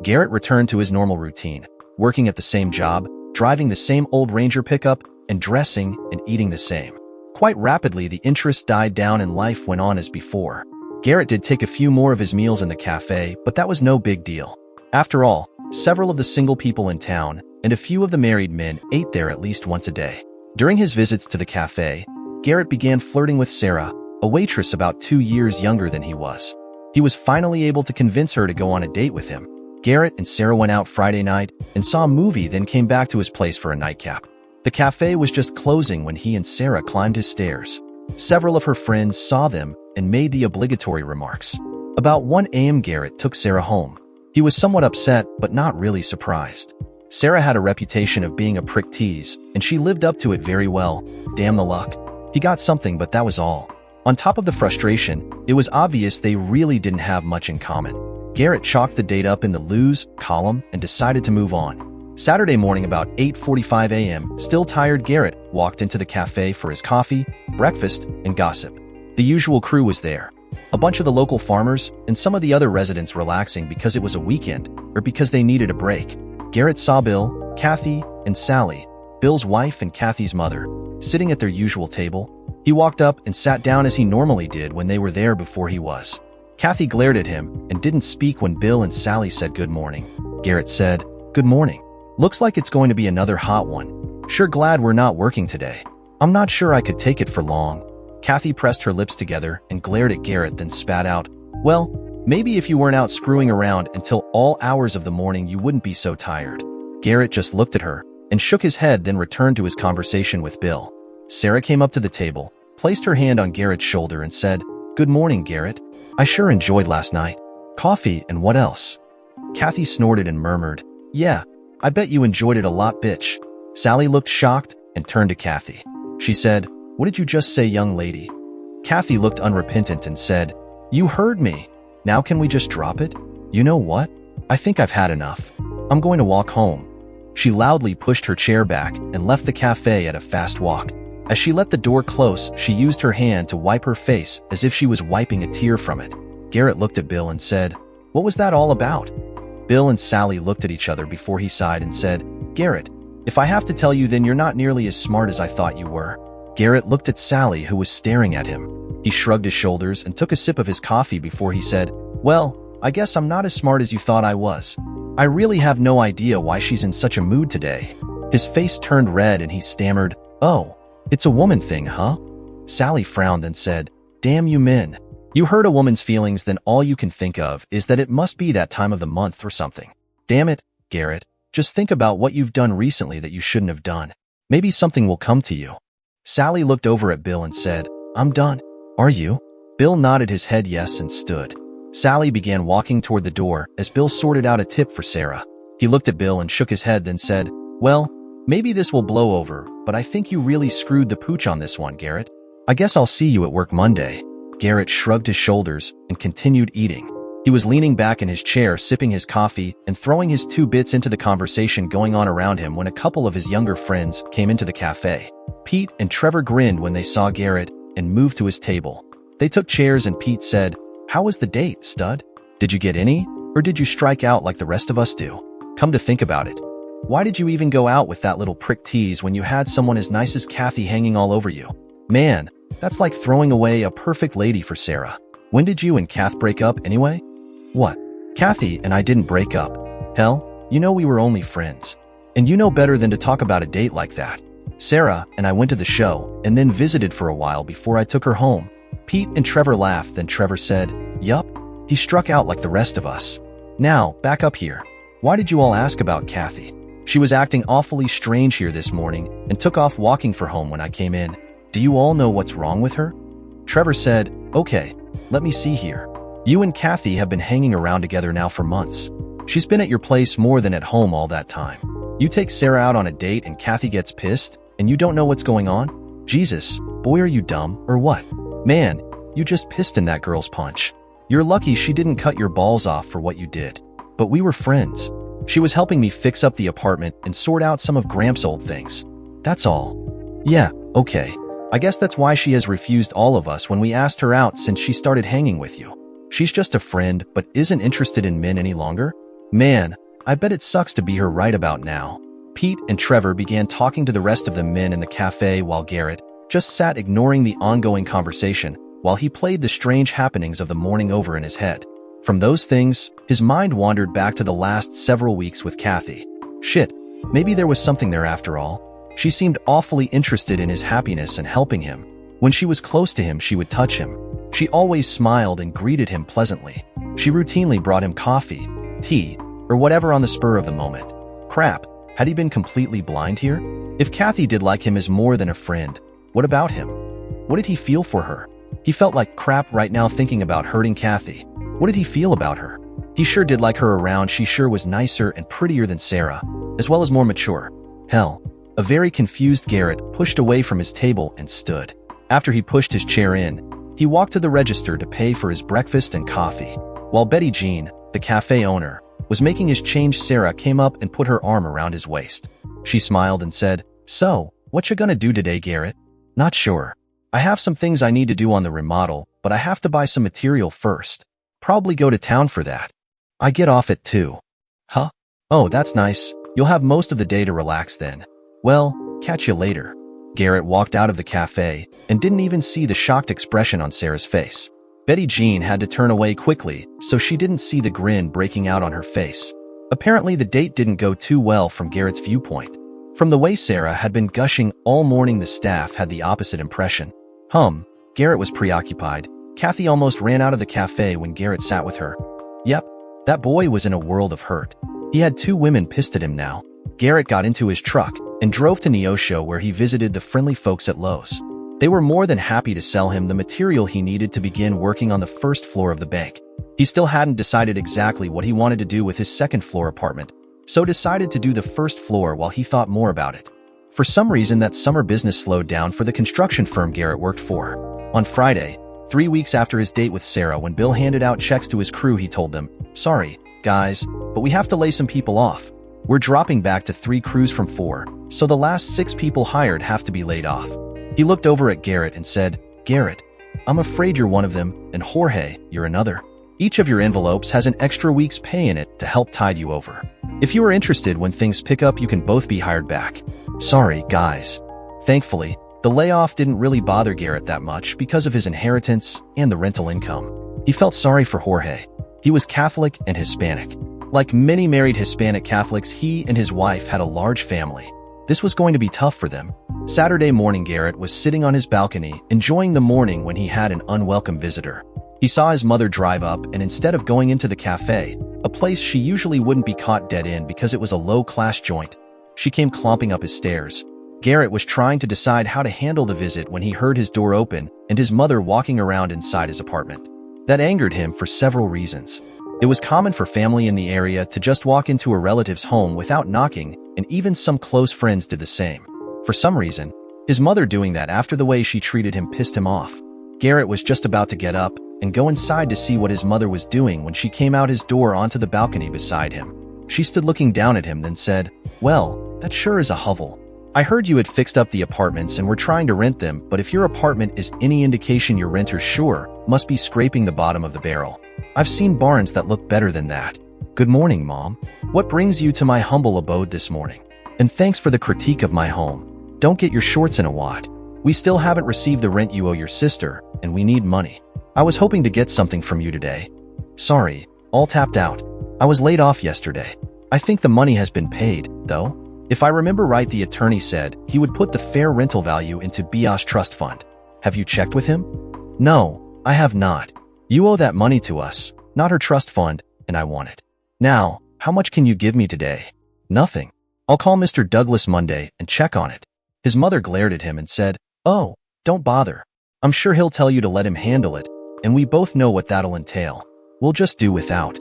Garrett returned to his normal routine, working at the same job, driving the same old Ranger pickup, and dressing and eating the same. Quite rapidly, the interest died down and life went on as before. Garrett did take a few more of his meals in the cafe, but that was no big deal. After all, several of the single people in town and a few of the married men ate there at least once a day. During his visits to the cafe, Garrett began flirting with Sarah, a waitress about 2 years younger than he was. He was finally able to convince her to go on a date with him. Garrett and Sarah went out Friday night and saw a movie, then came back to his place for a nightcap. The cafe was just closing when he and Sarah climbed his stairs. Several of her friends saw them and made the obligatory remarks. About 1 a.m. Garrett took Sarah home. He was somewhat upset, but not really surprised. Sarah had a reputation of being a prick tease, and she lived up to it very well. Damn the luck. He got something, but that was all. On top of the frustration, it was obvious they really didn't have much in common. Garrett chalked the date up in the lose column and decided to move on. Saturday morning about 8:45 a.m., still tired, Garrett walked into the cafe for his coffee, breakfast, and gossip. The usual crew was there. A bunch of the local farmers and some of the other residents relaxing because it was a weekend or because they needed a break. Garrett saw Bill, Kathy, and Sally, Bill's wife and Kathy's mother, sitting at their usual table. He walked up and sat down as he normally did when they were there before he was. Kathy glared at him and didn't speak when Bill and Sally said good morning. Garrett said, "Good morning. Looks like it's going to be another hot one. Sure glad we're not working today. I'm not sure I could take it for long." Kathy pressed her lips together and glared at Garrett, then spat out, "Well, maybe if you weren't out screwing around until all hours of the morning you wouldn't be so tired." Garrett just looked at her and shook his head, then returned to his conversation with Bill. Sarah came up to the table, placed her hand on Garrett's shoulder and said, "Good morning, Garrett. I sure enjoyed last night. Coffee and what else?" Kathy snorted and murmured, "Yeah, I bet you enjoyed it a lot, bitch." Sally looked shocked and turned to Kathy. She said, "What did you just say, young lady?" Kathy looked unrepentant and said, "You heard me. Now can we just drop it? You know what? I think I've had enough. I'm going to walk home." She loudly pushed her chair back and left the cafe at a fast walk. As she let the door close, she used her hand to wipe her face as if she was wiping a tear from it. Garrett looked at Bill and said, "What was that all about?" Bill and Sally looked at each other before he sighed and said, "Garrett, if I have to tell you, then you're not nearly as smart as I thought you were." Garrett looked at Sally, who was staring at him. He shrugged his shoulders and took a sip of his coffee before he said, "Well, I guess I'm not as smart as you thought I was. I really have no idea why she's in such a mood today." His face turned red and he stammered, "Oh, it's a woman thing, huh?" Sally frowned and said, "Damn you men. You hurt a woman's feelings, then all you can think of is that it must be that time of the month or something. Damn it, Garrett, just think about what you've done recently that you shouldn't have done. Maybe something will come to you." Sally looked over at Bill and said, "I'm done." "Are you?" Bill nodded his head yes and stood. Sally began walking toward the door as Bill sorted out a tip for Sarah. He looked at Bill and shook his head, then said, "Well, maybe this will blow over, but I think you really screwed the pooch on this one, Garrett. I guess I'll see you at work Monday." Garrett shrugged his shoulders and continued eating. He was leaning back in his chair, sipping his coffee and throwing his 2 bits into the conversation going on around him when a couple of his younger friends came into the cafe. Pete and Trevor grinned when they saw Garrett and moved to his table. They took chairs and Pete said, "How was the date, stud? Did you get any? Or did you strike out like the rest of us do? Come to think about it, why did you even go out with that little prick tease when you had someone as nice as Kathy hanging all over you? Man, that's like throwing away a perfect lady for Sarah. When did you and Kath break up anyway?" "What? Kathy and I didn't break up. Hell, you know we were only friends. And you know better than to talk about a date like that. Sarah and I went to the show and then visited for a while before I took her home." Pete and Trevor laughed, then Trevor said, "Yup, he struck out like the rest of us. Now, back up here. Why did you all ask about Kathy? She was acting awfully strange here this morning and took off walking for home when I came in. Do you all know what's wrong with her?" Trevor said, "Okay, let me see here. You and Kathy have been hanging around together now for months. She's been at your place more than at home all that time. You take Sarah out on a date and Kathy gets pissed, and you don't know what's going on? Jesus, boy, are you dumb or what? Man, you just pissed in that girl's punch. You're lucky she didn't cut your balls off for what you did. But we were friends. She was helping me fix up the apartment and sort out some of Gramps' old things. That's all." "Yeah, okay. I guess that's why she has refused all of us when we asked her out since she started hanging with you. She's just a friend but isn't interested in men any longer?" Man, I bet it sucks to be her right about now. Pete and Trevor began talking to the rest of the men in the cafe while Garrett just sat ignoring the ongoing conversation while he played the strange happenings of the morning over in his head. From those things, his mind wandered back to the last several weeks with Kathy. Shit, maybe there was something there after all. She seemed awfully interested in his happiness and helping him. When she was close to him, she would touch him. She always smiled and greeted him pleasantly. She routinely brought him coffee, tea, or whatever on the spur of the moment. Crap, had he been completely blind here? If Kathy did like him as more than a friend, what about him? What did he feel for her? He felt like crap right now thinking about hurting Kathy. What did he feel about her? He sure did like her around. She sure was nicer and prettier than Sarah, as well as more mature. Hell, a very confused Garrett pushed away from his table and stood. After he pushed his chair in, he walked to the register to pay for his breakfast and coffee. While Betty Jean, the cafe owner, was making his change, Sarah came up and put her arm around his waist. She smiled and said, "So, what you gonna do today, Garrett?" "Not sure. I have some things I need to do on the remodel, but I have to buy some material first. Probably go to town for that. I get off at 2. "Huh? Oh, that's nice. You'll have most of the day to relax then. Well, catch you later." Garrett walked out of the cafe and didn't even see the shocked expression on Sarah's face. Betty Jean had to turn away quickly so she didn't see the grin breaking out on her face. Apparently, the date didn't go too well from Garrett's viewpoint. From the way Sarah had been gushing all morning, the staff had the opposite impression. Garrett was preoccupied. Kathy almost ran out of the cafe when Garrett sat with her. Yep, that boy was in a world of hurt. He had 2 women pissed at him now. Garrett got into his truck and drove to Neosho, where he visited the friendly folks at Lowe's. They were more than happy to sell him the material he needed to begin working on the first floor of the bank. He still hadn't decided exactly what he wanted to do with his second-floor apartment, so decided to do the first floor while he thought more about it. For some reason, that summer business slowed down for the construction firm Garrett worked for. On Friday, 3 weeks after his date with Sarah, when Bill handed out checks to his crew, he told them, "Sorry, guys, but we have to lay some people off. We're dropping back to 3 crews from 4, so the last 6 people hired have to be laid off." He looked over at Garrett and said, "Garrett, I'm afraid you're one of them, and Jorge, you're another. Each of your envelopes has an extra week's pay in it to help tide you over. If you are interested, when things pick up, you can both be hired back." Sorry, guys. Thankfully, the layoff didn't really bother Garrett that much because of his inheritance and the rental income. He felt sorry for Jorge. He was Catholic and Hispanic. Like many married Hispanic Catholics, he and his wife had a large family. This was going to be tough for them. Saturday morning, Garrett was sitting on his balcony, enjoying the morning, when he had an unwelcome visitor. He saw his mother drive up, and instead of going into the cafe, a place she usually wouldn't be caught dead in because it was a low-class joint, she came clomping up his stairs. Garrett was trying to decide how to handle the visit when he heard his door open and his mother walking around inside his apartment. That angered him for several reasons. It was common for family in the area to just walk into a relative's home without knocking, and even some close friends did the same. For some reason, his mother doing that after the way she treated him pissed him off. Garrett was just about to get up and go inside to see what his mother was doing when she came out his door onto the balcony beside him. She stood looking down at him, then said, "Well, that sure is a hovel. I heard you had fixed up the apartments and were trying to rent them, but if your apartment is any indication, your renters sure must be scraping the bottom of the barrel. I've seen barns that look better than that. Good morning, Mom. What brings you to my humble abode this morning? And thanks for the critique of my home. Don't get your shorts in a wad. We still haven't received the rent you owe your sister, and we need money. I was hoping to get something from you today. Sorry, all tapped out. I was laid off yesterday. I think the money has been paid, though. If I remember right, the attorney said he would put the fair rental value into Bia's trust fund. Have you checked with him?" "No, I have not. You owe that money to us, not her trust fund, and I want it. Now, how much can you give me today?" "Nothing. I'll call Mr. Douglas Monday and check on it." His mother glared at him and said, "Oh, don't bother. I'm sure he'll tell you to let him handle it, and we both know what that'll entail. We'll just do without."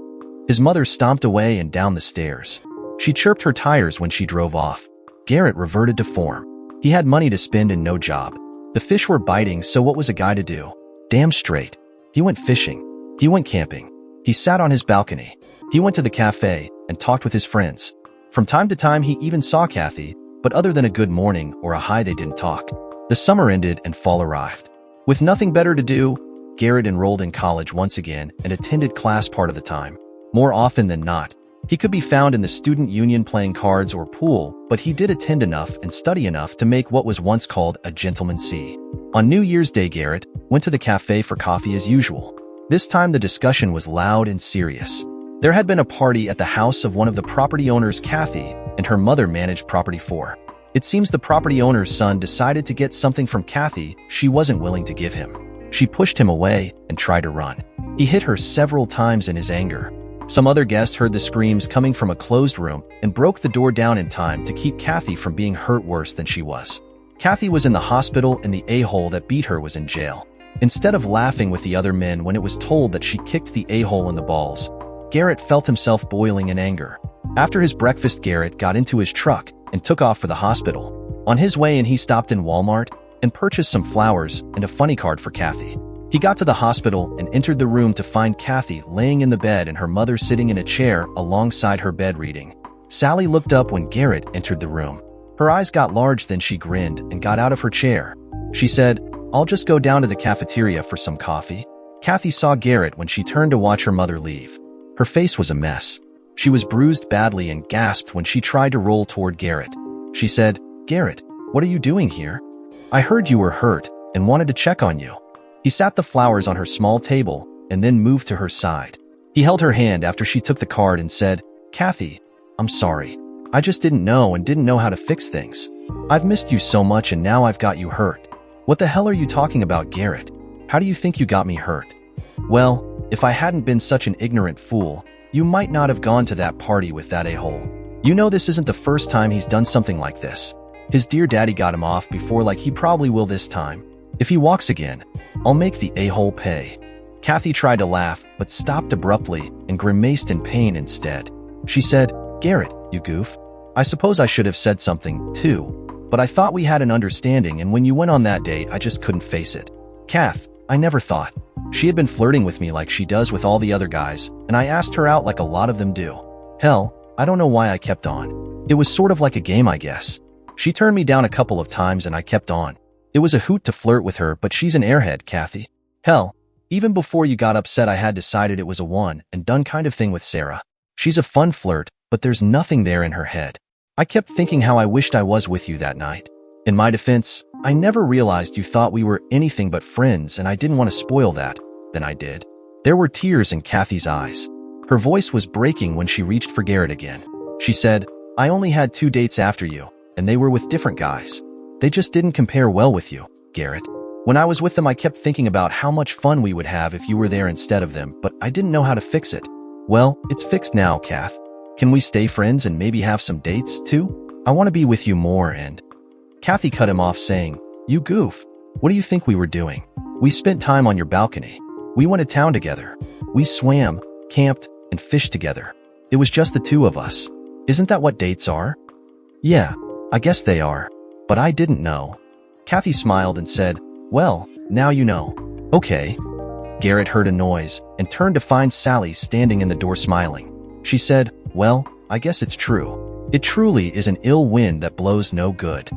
His mother stomped away and down the stairs. She chirped her tires when she drove off. Garrett reverted to form. He had money to spend and no job. The fish were biting, so what was a guy to do? Damn straight. He went fishing. He went camping. He sat on his balcony. He went to the cafe and talked with his friends. From time to time, he even saw Kathy, but other than a good morning or a hi, they didn't talk. The summer ended and fall arrived. With nothing better to do, Garrett enrolled in college once again and attended class part of the time. More often than not, He could be found in the student union playing cards or pool, but he did attend enough and study enough to make what was once called a gentleman C. On New Year's Day, Garrett went to the cafe for coffee as usual. This time the discussion was loud and serious. There had been a party at the house of one of the property owners, Kathy, and her mother managed Property 4. It seems the property owner's son decided to get something from Kathy she wasn't willing to give him. She pushed him away and tried to run. He hit her several times in his anger. Some other guests heard the screams coming from a closed room and broke the door down in time to keep Kathy from being hurt worse than she was. Kathy was in the hospital and the a-hole that beat her was in jail. Instead of laughing with the other men when it was told that she kicked the a-hole in the balls, Garrett felt himself boiling in anger. After his breakfast, Garrett got into his truck and took off for the hospital. On his way in, he stopped in Walmart and purchased some flowers and a funny card for Kathy. He got to the hospital and entered the room to find Kathy laying in the bed and her mother sitting in a chair alongside her bed reading. Sally looked up when Garrett entered the room. Her eyes got large, then she grinned and got out of her chair. She said, "I'll just go down to the cafeteria for some coffee." Kathy saw Garrett when she turned to watch her mother leave. Her face was a mess. She was bruised badly and gasped when she tried to roll toward Garrett. She said, "Garrett, what are you doing here? I heard you were hurt and wanted to check on you." He sat the flowers on her small table and then moved to her side. He held her hand after she took the card and said, "Kathy, I'm sorry. I just didn't know how to fix things. I've missed you so much and now I've got you hurt." "What the hell are you talking about, Garrett? How do you think you got me hurt?" "Well, if I hadn't been such an ignorant fool, you might not have gone to that party with that a-hole. You know this isn't the first time he's done something like this. His dear daddy got him off before, like he probably will this time. If he walks again, I'll make the a-hole pay." Kathy tried to laugh, but stopped abruptly and grimaced in pain instead. She said, "Garrett, you goof. I suppose I should have said something, too. But I thought we had an understanding, and when you went on that date, I just couldn't face it. Kath, I never thought. She had been flirting with me like she does with all the other guys, and I asked her out like a lot of them do. Hell, I don't know why I kept on. It was sort of like a game, I guess. She turned me down a couple of times and I kept on. It was a hoot to flirt with her, but she's an airhead, Kathy. Hell, even before you got upset, I had decided it was a one and done kind of thing with Sarah. She's a fun flirt, but there's nothing there in her head. I kept thinking how I wished I was with you that night. In my defense, I never realized you thought we were anything but friends, and I didn't want to spoil that. Then I did." There were tears in Kathy's eyes. Her voice was breaking when she reached for Garrett again. She said, "I only had 2 dates after you, and they were with different guys. They just didn't compare well with you, Garrett. When I was with them, I kept thinking about how much fun we would have if you were there instead of them, but I didn't know how to fix it. Well, it's fixed now, Kath. Can we stay friends and maybe have some dates, too? I want to be with you more." And Kathy cut him off, saying, "You goof. What do you think we were doing? We spent time on your balcony. We went to town together. We swam, camped, and fished together. It was just the two of us. Isn't that what dates are?" "Yeah, I guess they are. But I didn't know." Kathy smiled and said, "Well, now you know." "Okay." Garrett heard a noise and turned to find Sally standing in the door smiling. She said, "Well, I guess it's true. It truly is an ill wind that blows no good.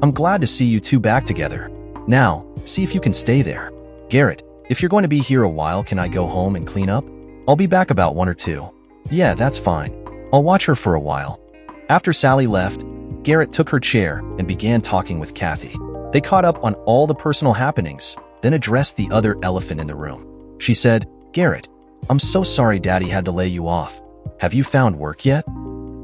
I'm glad to see you two back together. Now, see if you can stay there. Garrett, if you're going to be here a while, can I go home and clean up? I'll be back about 1 or 2. "Yeah, that's fine. I'll watch her for a while." After Sally left, Garrett took her chair and began talking with Kathy. They caught up on all the personal happenings, then addressed the other elephant in the room. She said, "Garrett, I'm so sorry Daddy had to lay you off. Have you found work yet?"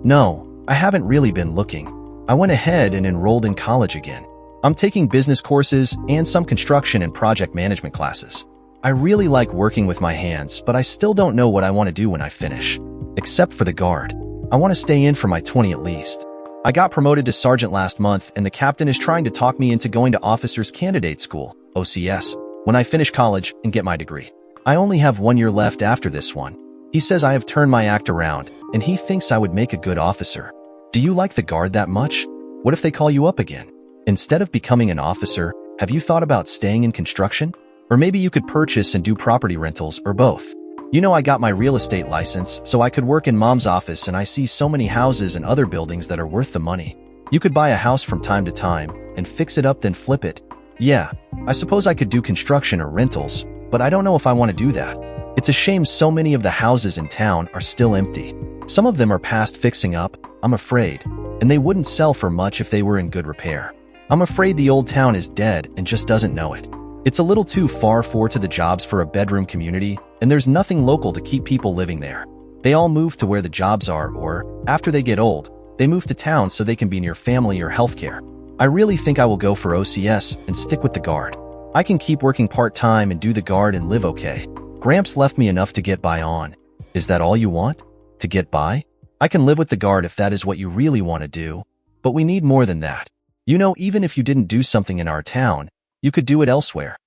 "No, I haven't really been looking. I went ahead and enrolled in college again. I'm taking business courses and some construction and project management classes. I really like working with my hands, but I still don't know what I want to do when I finish. Except for the guard. I want to stay in for my 20 at least. I got promoted to sergeant last month, and the captain is trying to talk me into going to Officers Candidate School, OCS, when I finish college and get my degree. I only have 1 year left after this one. He says I have turned my act around, and he thinks I would make a good officer. Do you like the guard that much? What if they call you up again? Instead of becoming an officer, have you thought about staying in construction? Or maybe you could purchase and do property rentals, or both. You know, I got my real estate license, so I could work in Mom's office, and I see so many houses and other buildings that are worth the money. You could buy a house from time to time and fix it up, then flip it. Yeah, I suppose I could do construction or rentals, but I don't know if I want to do that. It's a shame so many of the houses in town are still empty. Some of them are past fixing up, I'm afraid, and they wouldn't sell for much if they were in good repair. I'm afraid the old town is dead and just doesn't know it. It's a little too far to the jobs for a bedroom community, and there's nothing local to keep people living there. They all move to where the jobs are, or, after they get old, they move to town so they can be near family or healthcare. I really think I will go for OCS and stick with the guard. I can keep working part-time and do the guard and live okay. Gramps left me enough to get by on. Is that all you want? To get by? I can live with the guard if that is what you really want to do, but we need more than that. You know, even if you didn't do something in our town, you could do it elsewhere.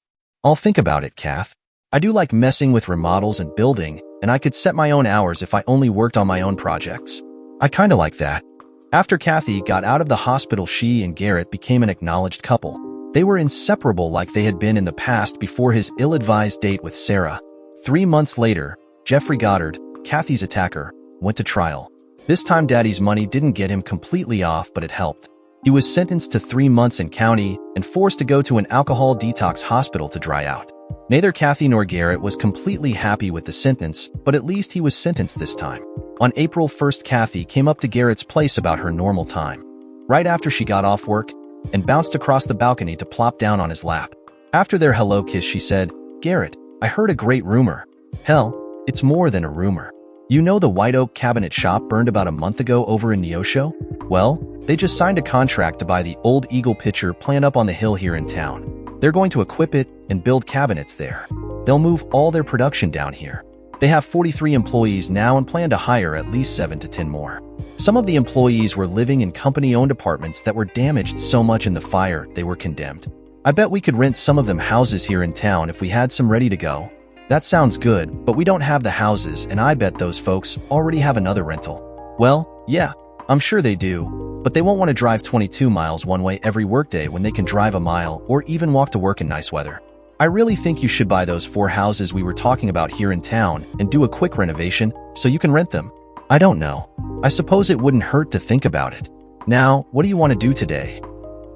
I'll think about it, Kath. I do like messing with remodels and building, and I could set my own hours if I only worked on my own projects. I kinda like that. After Kathy got out of the hospital, she and Garrett became an acknowledged couple. They were inseparable like they had been in the past before his ill-advised date with Sarah. 3 months later, Jeffrey Goddard, Kathy's attacker, went to trial. This time Daddy's money didn't get him completely off, but it helped. He was sentenced to 3 months in county and forced to go to an alcohol detox hospital to dry out. Neither Kathy nor Garrett was completely happy with the sentence, but at least he was sentenced this time. On April 1st, Kathy came up to Garrett's place about her normal time, right after she got off work, and bounced across the balcony to plop down on his lap. After their hello kiss, she said, "Garrett, I heard a great rumor." Hell, it's more than a rumor. You know the White Oak cabinet shop burned about a month ago over in Neosho? Well, they just signed a contract to buy the old Eagle Pitcher plant up on the hill here in town. They're going to equip it and build cabinets there. They'll move all their production down here. They have 43 employees now and plan to hire at least 7 to 10 more. Some of the employees were living in company-owned apartments that were damaged so much in the fire they were condemned. I bet we could rent some of them houses here in town if we had some ready to go. That sounds good, but we don't have the houses, and I bet those folks already have another rental. Well, yeah, I'm sure they do, but they won't want to drive 22 miles one way every workday when they can drive a mile or even walk to work in nice weather. I really think you should buy those 4 houses we were talking about here in town and do a quick renovation so you can rent them. I don't know. I suppose it wouldn't hurt to think about it. Now, what do you want to do today?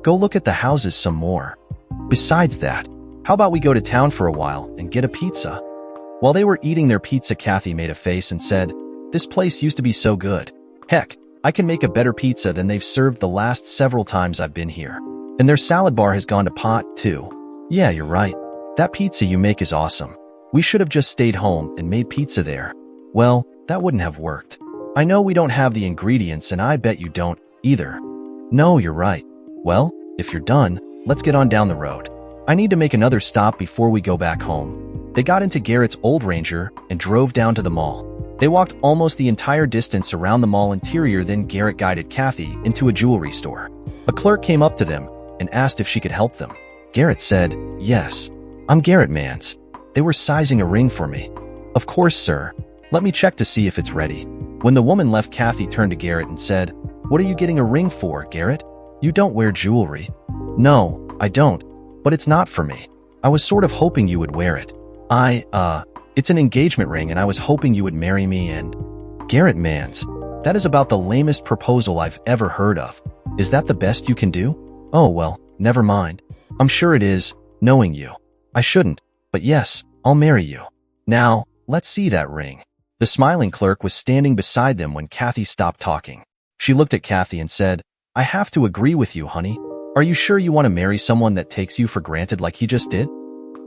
Go look at the houses some more. Besides that, how about we go to town for a while and get a pizza? While they were eating their pizza, Kathy made a face and said, "This place used to be so good. Heck, I can make a better pizza than they've served the last several times I've been here. And their salad bar has gone to pot, too." Yeah, you're right. That pizza you make is awesome. We should have just stayed home and made pizza there. Well, that wouldn't have worked. I know we don't have the ingredients, and I bet you don't either. No, you're right. Well, if you're done, let's get on down the road. I need to make another stop before we go back home. They got into Garrett's old Ranger and drove down to the mall. They walked almost the entire distance around the mall interior, then Garrett guided Kathy into a jewelry store. A clerk came up to them and asked if she could help them. Garrett said, "Yes, I'm Garrett Mans. They were sizing a ring for me." "Of course, sir. Let me check to see if it's ready." When the woman left, Kathy turned to Garrett and said, "What are you getting a ring for, Garrett? You don't wear jewelry." "No, I don't, but it's not for me. I was sort of hoping you would wear it. It's an engagement ring, and I was hoping you would marry me and—" Garrett Mans, that is about the lamest proposal I've ever heard of. Is that the best you can do? Oh, well, never mind. I'm sure it is, knowing you. I shouldn't, but yes, I'll marry you. Now, let's see that ring. The smiling clerk was standing beside them when Kathy stopped talking. She looked at Kathy and said, "I have to agree with you, honey. Are you sure you want to marry someone that takes you for granted like he just did?"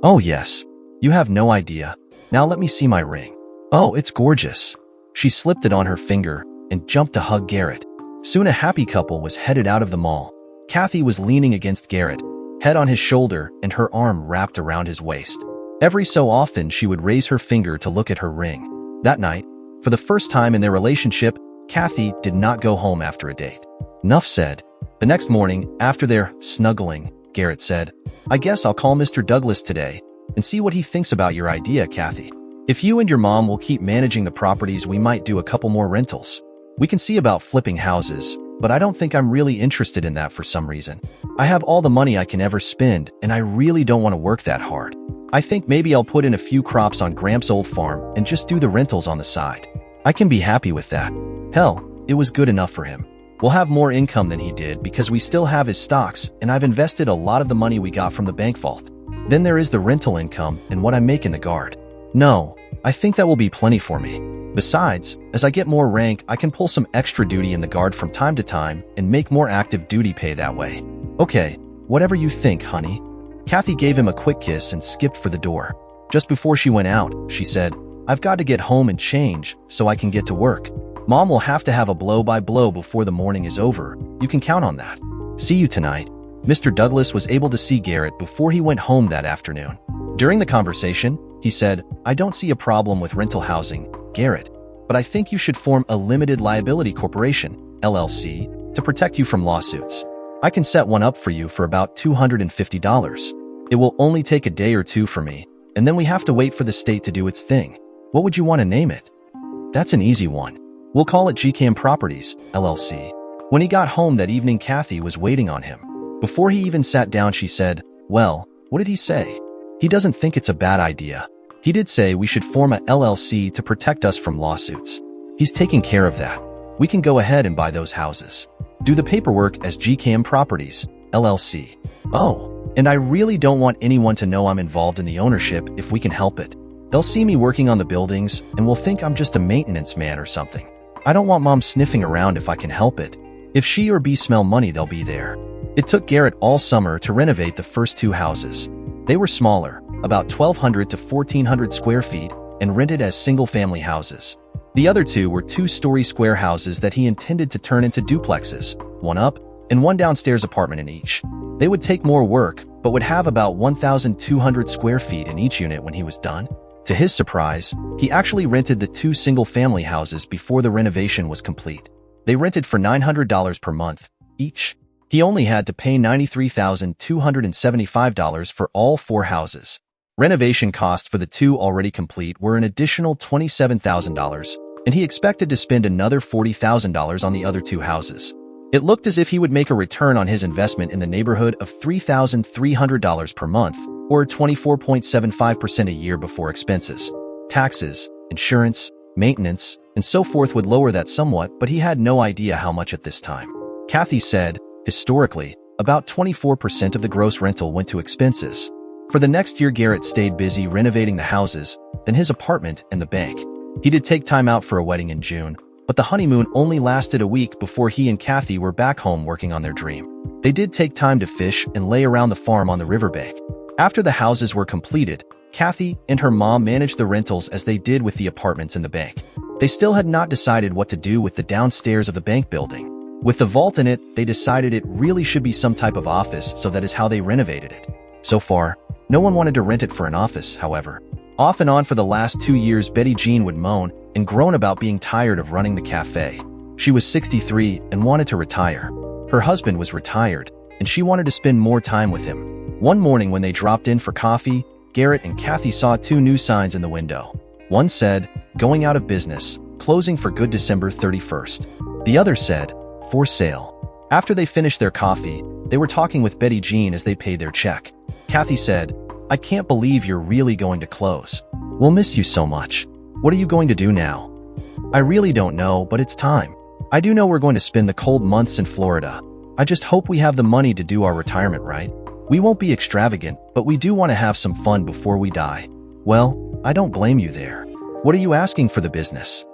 "Oh, yes. You have no idea. Now let me see my ring. Oh, it's gorgeous." She slipped it on her finger and jumped to hug Garrett. Soon a happy couple was headed out of the mall. Kathy was leaning against Garrett, head on his shoulder and her arm wrapped around his waist. Every so often she would raise her finger to look at her ring. That night, for the first time in their relationship, Kathy did not go home after a date. Nuff said. The next morning, after their snuggling, Garrett said, "I guess I'll call Mr. Douglas today and see what he thinks about your idea, Kathy. If you and your mom will keep managing the properties, we might do a couple more rentals. We can see about flipping houses, but I don't think I'm really interested in that for some reason. I have all the money I can ever spend, and I really don't want to work that hard. I think maybe I'll put in a few crops on Gramps' old farm and just do the rentals on the side. I can be happy with that. Hell, it was good enough for him. We'll have more income than he did because we still have his stocks, and I've invested a lot of the money we got from the bank vault. Then there is the rental income and what I make in the guard. No, I think that will be plenty for me. Besides, as I get more rank, I can pull some extra duty in the guard from time to time and make more active duty pay that way. Okay, whatever you think, honey. Kathy gave him a quick kiss and skipped for the door. Just before she went out, she said, I've got to get home and change so I can get to work. Mom will have to have a blow-by-blow before the morning is over. You can count on that. See you tonight. Mr. Douglas was able to see Garrett before he went home that afternoon. During the conversation, he said, I don't see a problem with rental housing, Garrett, but I think you should form a limited liability corporation, LLC, to protect you from lawsuits. I can set one up for you for about $250. It will only take a day or two for me, and then we have to wait for the state to do its thing. What would you want to name it? That's an easy one. We'll call it GCAM Properties, LLC. When he got home that evening, Kathy was waiting on him. Before he even sat down, she said, well, what did he say? He doesn't think it's a bad idea. He did say we should form a LLC to protect us from lawsuits. He's taking care of that. We can go ahead and buy those houses. Do the paperwork as GCAM Properties, LLC. Oh, and I really don't want anyone to know I'm involved in the ownership if we can help it. They'll see me working on the buildings and will think I'm just a maintenance man or something. I don't want Mom sniffing around if I can help it. If she or B smell money, they'll be there. It took Garrett all summer to renovate the first two houses. They were smaller, about 1,200 to 1,400 square feet, and rented as single-family houses. The other two were two-story square houses that he intended to turn into duplexes, one up and one downstairs apartment in each. They would take more work, but would have about 1,200 square feet in each unit when he was done. To his surprise, he actually rented the two single-family houses before the renovation was complete. They rented for $900 per month each. He only had to pay $93,275 for all four houses. Renovation costs for the two already complete were an additional $27,000, and he expected to spend another $40,000 on the other two houses. It looked as if he would make a return on his investment in the neighborhood of $3,300 per month, or 24.75% a year before expenses. Taxes, insurance, maintenance, and so forth would lower that somewhat, but he had no idea how much at this time. Kathy said, historically, about 24% of the gross rental went to expenses. For the next year, Garrett stayed busy renovating the houses, then his apartment and the bank. He did take time out for a wedding in June, but the honeymoon only lasted a week before he and Kathy were back home working on their dream. They did take time to fish and lay around the farm on the riverbank. After the houses were completed, Kathy and her mom managed the rentals as they did with the apartments in the bank. They still had not decided what to do with the downstairs of the bank building. With the vault in it, they decided it really should be some type of office, so that is how they renovated it. So far, no one wanted to rent it for an office, however. Off and on for the last 2 years, Betty Jean would moan and groan about being tired of running the cafe. She was 63 and wanted to retire. Her husband was retired, and she wanted to spend more time with him. One morning when they dropped in for coffee, Garrett and Kathy saw two new signs in the window. One said, "Going out of business, closing for good December 31st. The other said, "For sale." After they finished their coffee, they were talking with Betty Jean as they paid their check. Kathy said, "I can't believe you're really going to close. We'll miss you so much. What are you going to do now?" "I really don't know, but it's time. I do know we're going to spend the cold months in Florida. I just hope we have the money to do our retirement right. We won't be extravagant, but we do want to have some fun before we die." "Well, I don't blame you there. What are you asking for the business?"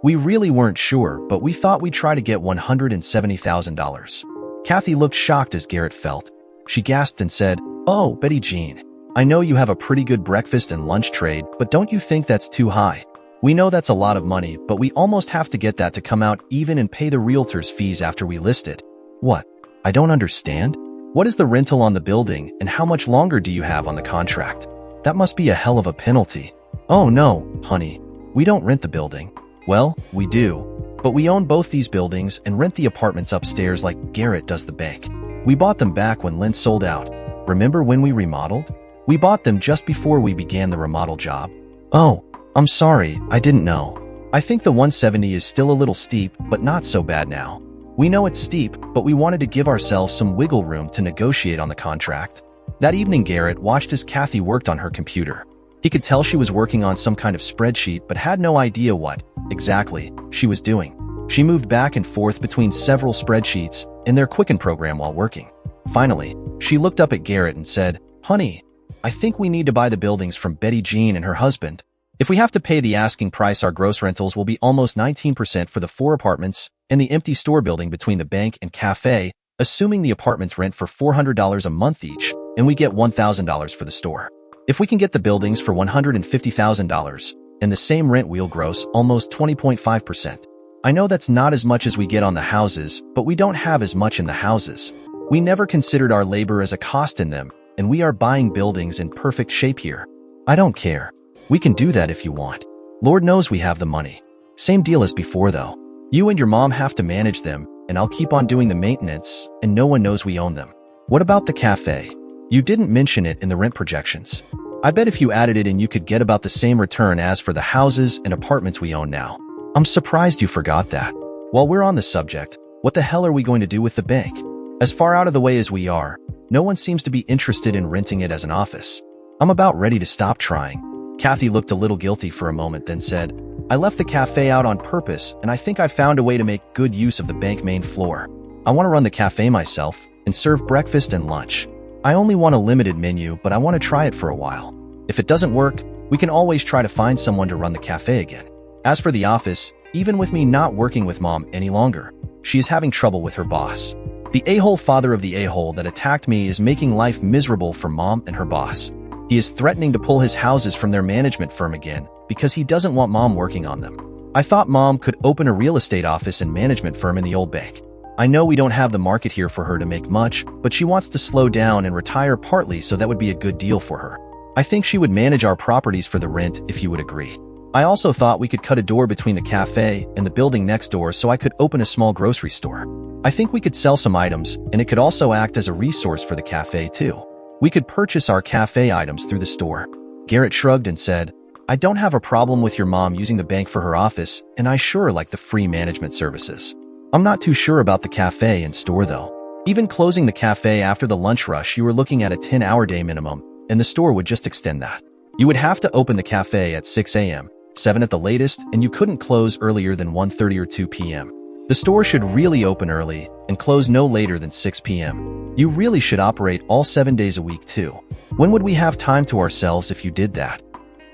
"We really weren't sure, but we thought we'd try to get $170,000. Kathy looked shocked as Garrett felt. She gasped and said, "Oh, Betty Jean, I know you have a pretty good breakfast and lunch trade, but don't you think that's too high? We know that's a lot of money, but we almost have to get that to come out even and pay the realtor's fees after we list it." "What? I don't understand. What is the rental on the building, and how much longer do you have on the contract? That must be a hell of a penalty." "Oh no, honey. We don't rent the building. Well, we do, but we own both these buildings and rent the apartments upstairs like Garrett does the bank. We bought them back when Lynn sold out. Remember when we remodeled? We bought them just before we began the remodel job." "Oh, I'm sorry, I didn't know. I think the 170 is still a little steep, but not so bad now. We know it's steep, but we wanted to give ourselves some wiggle room to negotiate on the contract." That evening, Garrett watched as Kathy worked on her computer. He could tell she was working on some kind of spreadsheet, but had no idea what, exactly, she was doing. She moved back and forth between several spreadsheets in their Quicken program while working. Finally, she looked up at Garrett and said, "Honey, I think we need to buy the buildings from Betty Jean and her husband. If we have to pay the asking price, our gross rentals will be almost 19% for the 4 apartments and the empty store building between the bank and cafe, assuming the apartments rent for $400 a month each, and we get $1,000 for the store. If we can get the buildings for $150,000, and the same rent, we'll gross almost 20.5%. I know that's not as much as we get on the houses, but we don't have as much in the houses. We never considered our labor as a cost in them, and we are buying buildings in perfect shape here. I don't care. We can do that if you want. Lord knows we have the money. Same deal as before though. You and your mom have to manage them, and I'll keep on doing the maintenance, and no one knows we own them. What about the cafe? You didn't mention it in the rent projections. I bet if you added it in, you could get about the same return as for the houses and apartments we own now. I'm surprised you forgot that. While we're on the subject, what the hell are we going to do with the bank? As far out of the way as we are, no one seems to be interested in renting it as an office. I'm about ready to stop trying. Kathy looked a little guilty for a moment, then said, I left the cafe out on purpose, and I think I found a way to make good use of the bank main floor. I want to run the cafe myself and serve breakfast and lunch. I only want a limited menu, but I want to try it for a while. If it doesn't work, we can always try to find someone to run the cafe again. As for the office, even with me not working with mom any longer, she is having trouble with her boss. The a-hole father of the a-hole that attacked me is making life miserable for mom and her boss. He is threatening to pull his houses from their management firm again because he doesn't want mom working on them. I thought mom could open a real estate office and management firm in the old bank. I know we don't have the market here for her to make much, but she wants to slow down and retire partly, so that would be a good deal for her. I think she would manage our properties for the rent if you would agree. I also thought we could cut a door between the cafe and the building next door so I could open a small grocery store. I think we could sell some items, and it could also act as a resource for the cafe too. We could purchase our cafe items through the store. Garrett shrugged and said, I don't have a problem with your mom using the bank for her office, and I sure like the free management services. I'm not too sure about the cafe and store though. Even closing the cafe after the lunch rush, you were looking at a 10-hour day minimum, and the store would just extend that. You would have to open the cafe at 6 a.m., 7 at the latest, and you couldn't close earlier than 1:30 or 2 p.m. The store should really open early and close no later than 6 p.m. You really should operate all 7 days a week too. When would we have time to ourselves if you did that?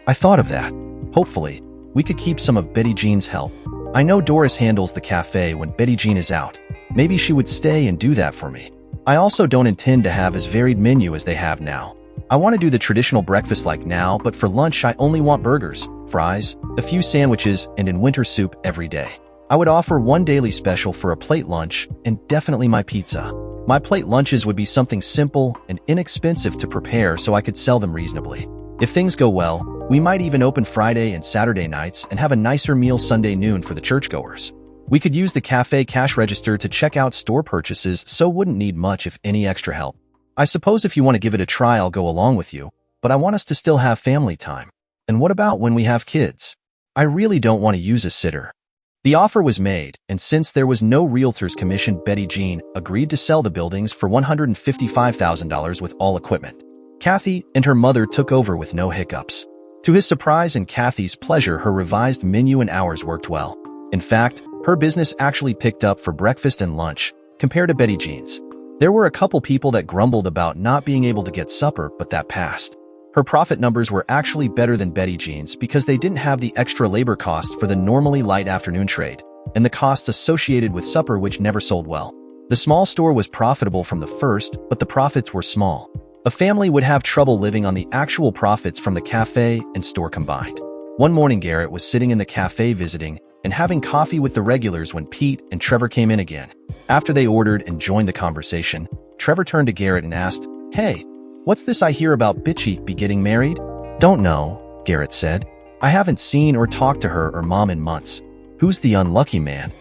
I thought of that. Hopefully, we could keep some of Betty Jean's help. I know Doris handles the cafe when Betty Jean is out. Maybe she would stay and do that for me. I also don't intend to have as varied menu as they have now. I want to do the traditional breakfast like now, but for lunch I only want burgers, fries, a few sandwiches, and in winter soup every day. I would offer one daily special for a plate lunch, and definitely my pizza. My plate lunches would be something simple and inexpensive to prepare so I could sell them reasonably. If things go well, we might even open Friday and Saturday nights and have a nicer meal Sunday noon for the churchgoers. We could use the cafe cash register to check out store purchases, so wouldn't need much if any extra help. I suppose if you want to give it a try, I'll go along with you, but I want us to still have family time. And what about when we have kids? I really don't want to use a sitter. The offer was made, and since there was no realtor's commission, Betty Jean agreed to sell the buildings for $155,000 with all equipment. Kathy and her mother took over with no hiccups. To his surprise and Kathy's pleasure, her revised menu and hours worked well. In fact, her business actually picked up for breakfast and lunch, compared to Betty Jean's. There were a couple people that grumbled about not being able to get supper, but that passed. Her profit numbers were actually better than Betty Jean's because they didn't have the extra labor costs for the normally light afternoon trade, and the costs associated with supper, which never sold well. The small store was profitable from the first, but the profits were small. A family would have trouble living on the actual profits from the cafe and store combined. One morning, Garrett was sitting in the cafe visiting and having coffee with the regulars when Pete and Trevor came in again. After they ordered and joined the conversation, Trevor turned to Garrett and asked, Hey, what's this I hear about Bitchy be getting married? Don't know, Garrett said. I haven't seen or talked to her or mom in months. Who's the unlucky man?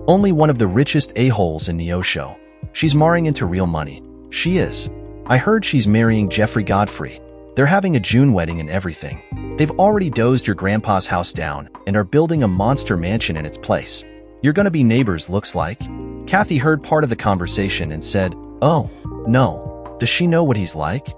Only one of the richest a-holes in Neosho. She's marrying into real money. She is. I heard she's marrying Jeffrey Godfrey. They're having a June wedding and everything. They've already dozed your grandpa's house down and are building a monster mansion in its place. You're gonna be neighbors, looks like. Kathy heard part of the conversation and said, Oh, no. Does she know what he's like?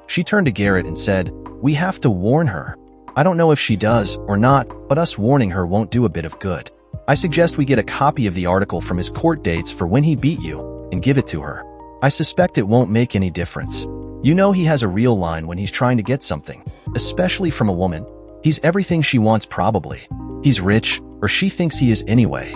She turned to Garrett and said, We have to warn her. I don't know if she does or not, but us warning her won't do a bit of good. I suggest we get a copy of the article from his court dates for when he beat you and give it to her. I suspect it won't make any difference. You know he has a real line when he's trying to get something, especially from a woman. He's everything she wants probably. He's rich, or she thinks he is anyway.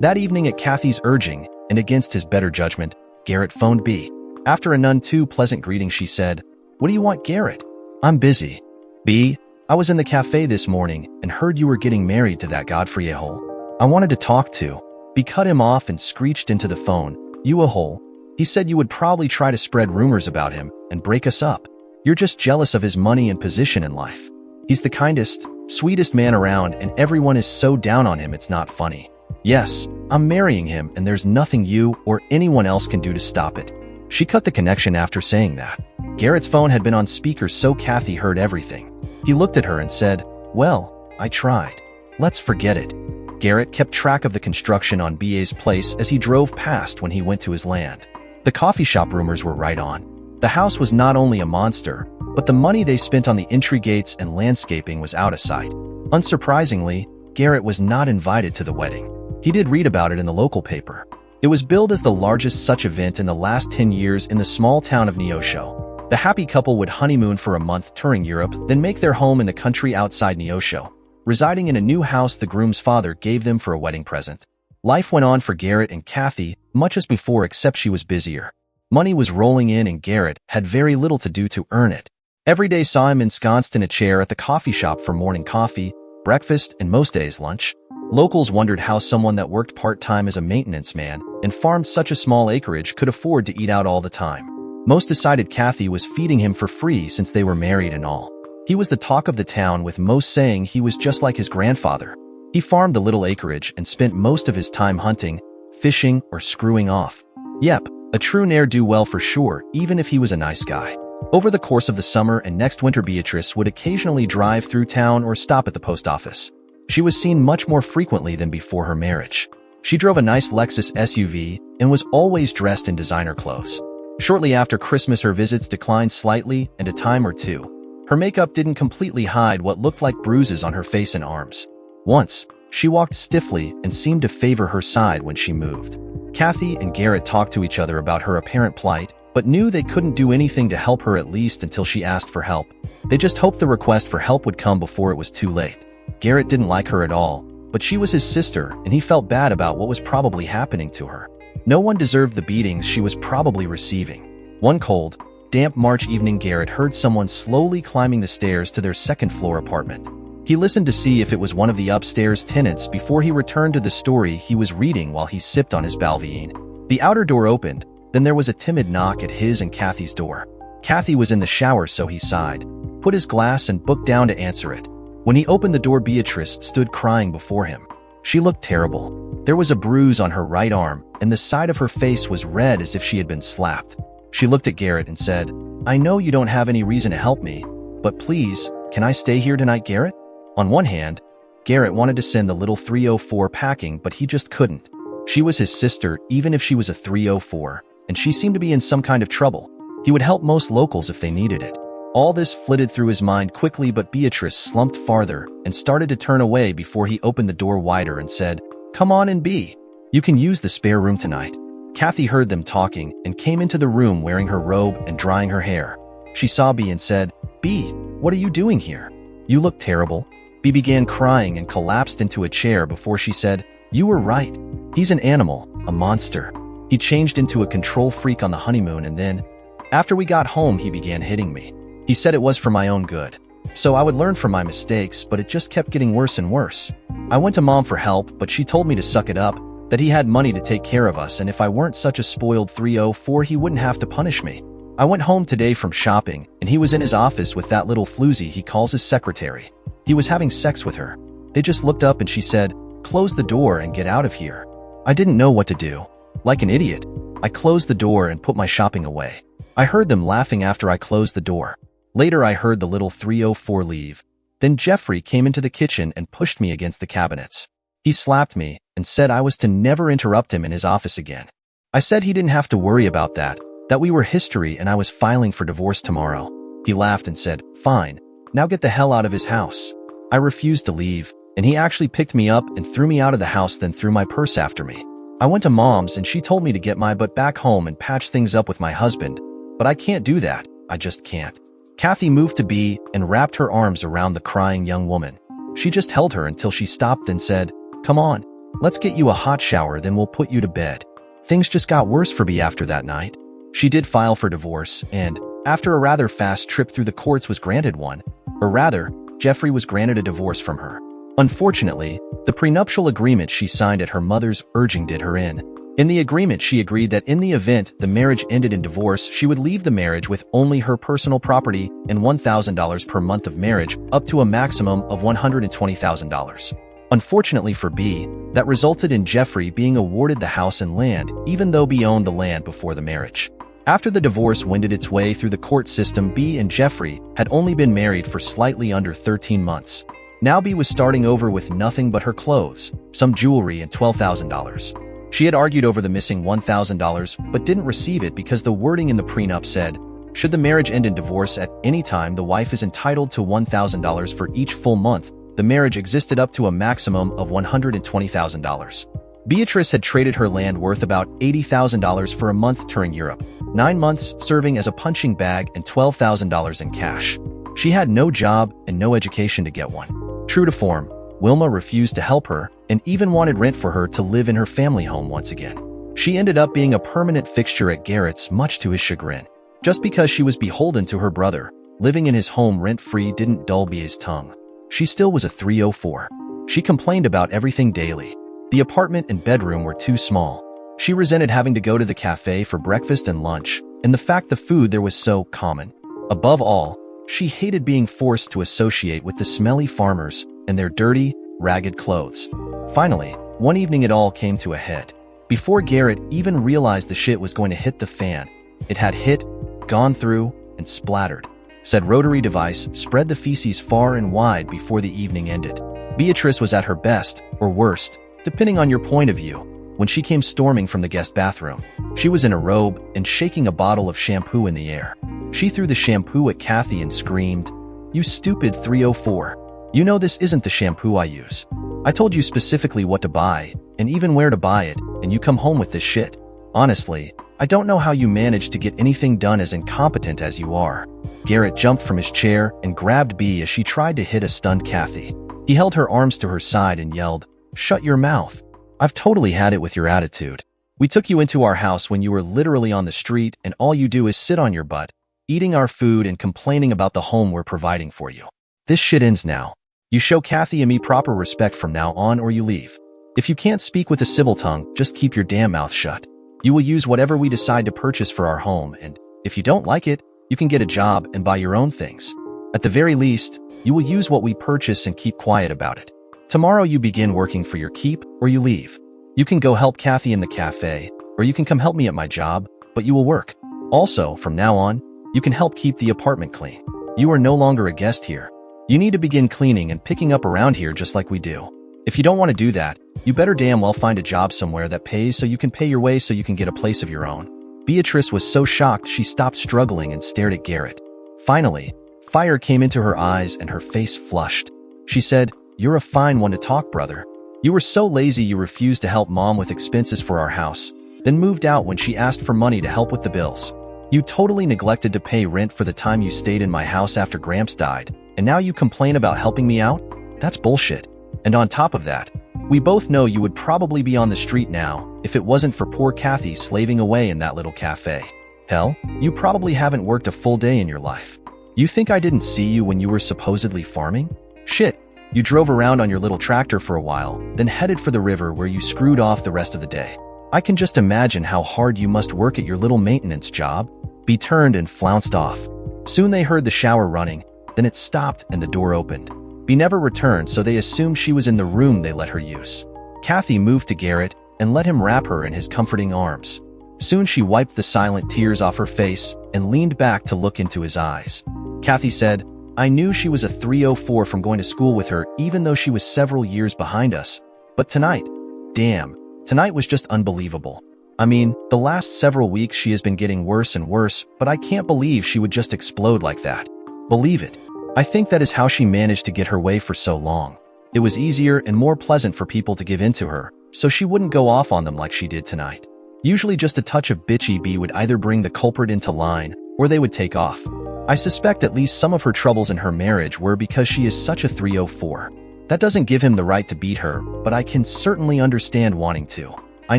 That evening at Kathy's urging, and against his better judgment, Garrett phoned B. After a none too pleasant greeting, she said, "What do you want, Garrett?" "I'm busy." "B, I was in the cafe this morning and heard you were getting married to that Godfrey a-hole. I wanted to talk to." B cut him off and screeched into the phone, "You a-hole? He said you would probably try to spread rumors about him and break us up. You're just jealous of his money and position in life. He's the kindest, sweetest man around and everyone is so down on him it's not funny. Yes, I'm marrying him and there's nothing you or anyone else can do to stop it." She cut the connection after saying that. Garrett's phone had been on speaker so Kathy heard everything. He looked at her and said, "Well, I tried. Let's forget it." Garrett kept track of the construction on BA's place as he drove past when he went to his land. The coffee shop rumors were right on. The house was not only a monster, but the money they spent on the entry gates and landscaping was out of sight. Unsurprisingly, Garrett was not invited to the wedding. He did read about it in the local paper. It was billed as the largest such event in the last 10 years in the small town of Neosho. The happy couple would honeymoon for a month touring Europe, then make their home in the country outside Neosho, residing in a new house the groom's father gave them for a wedding present. Life went on for Garrett and Kathy, much as before except she was busier. Money was rolling in and Garrett had very little to do to earn it. Every day saw him ensconced in a chair at the coffee shop for morning coffee, breakfast, and most days lunch. Locals wondered how someone that worked part-time as a maintenance man and farmed such a small acreage could afford to eat out all the time. Most decided Kathy was feeding him for free since they were married and all. He was the talk of the town, with most saying he was just like his grandfather. He farmed the little acreage and spent most of his time hunting, fishing, or screwing off. Yep, a true ne'er-do-well for sure, even if he was a nice guy. Over the course of the summer and next winter, Beatrice would occasionally drive through town or stop at the post office. She was seen much more frequently than before her marriage. She drove a nice Lexus SUV and was always dressed in designer clothes. Shortly after Christmas, her visits declined slightly, and a time or two, her makeup didn't completely hide what looked like bruises on her face and arms. Once, she walked stiffly and seemed to favor her side when she moved. Kathy and Garrett talked to each other about her apparent plight, but knew they couldn't do anything to help her, at least until she asked for help. They just hoped the request for help would come before it was too late. Garrett didn't like her at all, but she was his sister and he felt bad about what was probably happening to her. No one deserved the beatings she was probably receiving. One cold, damp March evening, Garrett heard someone slowly climbing the stairs to their second-floor apartment. He listened to see if it was one of the upstairs tenants before he returned to the story he was reading while he sipped on his Balvenie. The outer door opened, then there was a timid knock at his and Kathy's door. Kathy was in the shower, so he sighed, put his glass and book down to answer it. When he opened the door, Beatrice stood crying before him. She looked terrible. There was a bruise on her right arm, and the side of her face was red as if she had been slapped. She looked at Garrett and said, "I know you don't have any reason to help me, but please, can I stay here tonight, Garrett?" On one hand, Garrett wanted to send the little 304 packing, but he just couldn't. She was his sister, even if she was a 304, and she seemed to be in some kind of trouble. He would help most locals if they needed it. All this flitted through his mind quickly, but Beatrice slumped farther and started to turn away before he opened the door wider and said, "Come on in, B. You can use the spare room tonight." Kathy heard them talking and came into the room wearing her robe and drying her hair. She saw B and said, "B, what are you doing here? You look terrible." B began crying and collapsed into a chair before she said, "You were right. He's an animal, a monster. He changed into a control freak on the honeymoon, and then, after we got home, he began hitting me. He said it was for my own good, so I would learn from my mistakes, but it just kept getting worse and worse. I went to Mom for help, but she told me to suck it up, that he had money to take care of us, and if I weren't such a spoiled 304, he wouldn't have to punish me. I went home today from shopping, and he was in his office with that little floozy he calls his secretary. He was having sex with her. They just looked up and she said, 'Close the door and get out of here.' I didn't know what to do. Like an idiot, I closed the door and put my shopping away. I heard them laughing after I closed the door. Later, I heard the little 304 leave. Then Jeffrey came into the kitchen and pushed me against the cabinets. He slapped me and said I was to never interrupt him in his office again. I said he didn't have to worry about that we were history and I was filing for divorce tomorrow. He laughed and said, 'Fine, now get the hell out of his house.' I refused to leave, and he actually picked me up and threw me out of the house, then threw my purse after me. I went to Mom's and she told me to get my butt back home and patch things up with my husband, but I can't do that. I just can't. Kathy moved to B and wrapped her arms around the crying young woman. She just held her until she stopped and said, "Come on, let's get you a hot shower, then we'll put you to bed." Things just got worse for B after that night. She did file for divorce and, after a rather fast trip through the courts, was granted one. Or rather, Jeffrey was granted a divorce from her. Unfortunately, the prenuptial agreement she signed at her mother's urging did her in. In the agreement, she agreed that in the event the marriage ended in divorce, she would leave the marriage with only her personal property and $1,000 per month of marriage, up to a maximum of $120,000. Unfortunately for B, that resulted in Jeffrey being awarded the house and land, even though B owned the land before the marriage. After the divorce wended its way through the court system, B and Jeffrey had only been married for slightly under 13 months. Now B was starting over with nothing but her clothes, some jewelry, and $12,000. She had argued over the missing $1,000 but didn't receive it because the wording in the prenup said, should the marriage end in divorce at any time, the wife is entitled to $1,000 for each full month. The marriage existed up to a maximum of $120,000. Beatrice had traded her land worth about $80,000 for a month touring Europe, 9 months serving as a punching bag, and $12,000 in cash. She had no job and no education to get one. True to form, Wilma refused to help her and even wanted rent for her to live in her family home once again. She ended up being a permanent fixture at Garrett's, much to his chagrin. Just because she was beholden to her brother, living in his home rent-free didn't dull Bea's tongue. She still was a 304. She complained about everything daily. The apartment and bedroom were too small. She resented having to go to the cafe for breakfast and lunch, and the fact the food there was so common. Above all, she hated being forced to associate with the smelly farmers and their dirty, ragged clothes. Finally, one evening it all came to a head. Before Garrett even realized the shit was going to hit the fan, it had hit, gone through, and splattered. Said rotary device spread the feces far and wide before the evening ended. Beatrice was at her best, or worst, depending on your point of view, when she came storming from the guest bathroom. She was in a robe and shaking a bottle of shampoo in the air. She threw the shampoo at Kathy and screamed, "You stupid 304. You know this isn't the shampoo I use. I told you specifically what to buy, and even where to buy it, and you come home with this shit. Honestly, I don't know how you manage to get anything done as incompetent as you are." Garrett jumped from his chair and grabbed B as she tried to hit a stunned Kathy. He held her arms to her side and yelled, "Shut your mouth. I've totally had it with your attitude. We took you into our house when you were literally on the street, and all you do is sit on your butt, eating our food and complaining about the home we're providing for you. This shit ends now. You show Kathy and me proper respect from now on, or you leave. If you can't speak with a civil tongue, just keep your damn mouth shut. You will use whatever we decide to purchase for our home, and if you don't like it, you can get a job and buy your own things. At the very least, you will use what we purchase and keep quiet about it. Tomorrow you begin working for your keep, or you leave. You can go help Kathy in the cafe, or you can come help me at my job, but you will work. Also, from now on, you can help keep the apartment clean. You are no longer a guest here. You need to begin cleaning and picking up around here just like we do. If you don't want to do that, you better damn well find a job somewhere that pays so you can pay your way so you can get a place of your own." Beatrice was so shocked she stopped struggling and stared at Garrett. Finally, fire came into her eyes and her face flushed. She said, "You're a fine one to talk, brother. You were so lazy you refused to help Mom with expenses for our house, then moved out when she asked for money to help with the bills. You totally neglected to pay rent for the time you stayed in my house after Gramps died, and now you complain about helping me out? That's bullshit. And on top of that, we both know you would probably be on the street now if it wasn't for poor Kathy slaving away in that little cafe. Hell, you probably haven't worked a full day in your life. You think I didn't see you when you were supposedly farming? Shit, you drove around on your little tractor for a while, then headed for the river where you screwed off the rest of the day. I can just imagine how hard you must work at your little maintenance job." B turned and flounced off. Soon they heard the shower running, then it stopped and the door opened. B never returned, so they assumed she was in the room they let her use. Kathy moved to Garrett and let him wrap her in his comforting arms. Soon she wiped the silent tears off her face and leaned back to look into his eyes. Kathy said, "I knew she was a 304 from going to school with her, even though she was several years behind us. But tonight, damn, tonight was just unbelievable. I mean, the last several weeks she has been getting worse and worse, but I can't believe she would just explode like that. Believe it. I think that is how she managed to get her way for so long. It was easier and more pleasant for people to give in to her, so she wouldn't go off on them like she did tonight. Usually just a touch of bitchy B would either bring the culprit into line, or they would take off. I suspect at least some of her troubles in her marriage were because she is such a 304. That doesn't give him the right to beat her, but I can certainly understand wanting to. I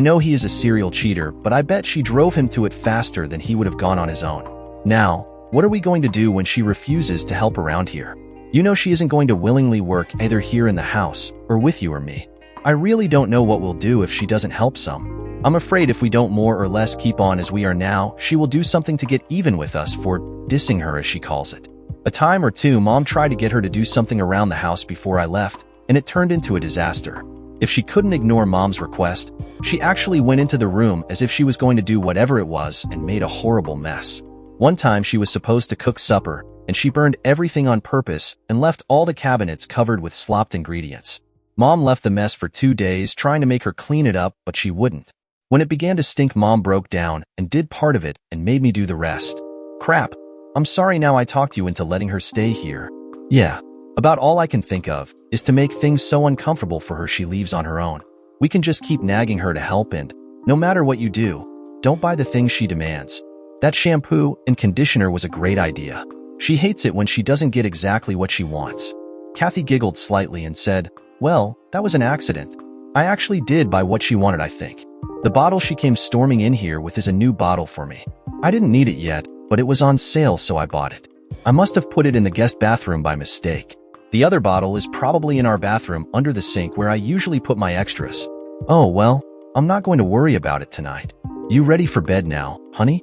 know he is a serial cheater, but I bet she drove him to it faster than he would have gone on his own. Now, what are we going to do when she refuses to help around here? You know she isn't going to willingly work either here in the house or with you or me. I really don't know what we'll do if she doesn't help some. I'm afraid if we don't more or less keep on as we are now, she will do something to get even with us for dissing her, as she calls it. A time or two, Mom tried to get her to do something around the house before I left, and it turned into a disaster. If she couldn't ignore Mom's request, she actually went into the room as if she was going to do whatever it was and made a horrible mess. One time she was supposed to cook supper, and she burned everything on purpose and left all the cabinets covered with slopped ingredients. Mom left the mess for 2 days trying to make her clean it up, but she wouldn't. When it began to stink, Mom broke down and did part of it and made me do the rest. Crap. I'm sorry now I talked you into letting her stay here. Yeah. About all I can think of is to make things so uncomfortable for her she leaves on her own. We can just keep nagging her to help, and no matter what you do, don't buy the things she demands. That shampoo and conditioner was a great idea. She hates it when she doesn't get exactly what she wants. Kathy giggled slightly and said, well, that was an accident. I actually did buy what she wanted, I think. The bottle she came storming in here with is a new bottle for me. I didn't need it yet, but it was on sale, so I bought it. I must have put it in the guest bathroom by mistake. The other bottle is probably in our bathroom under the sink where I usually put my extras. Oh, well, I'm not going to worry about it tonight. You ready for bed now, honey?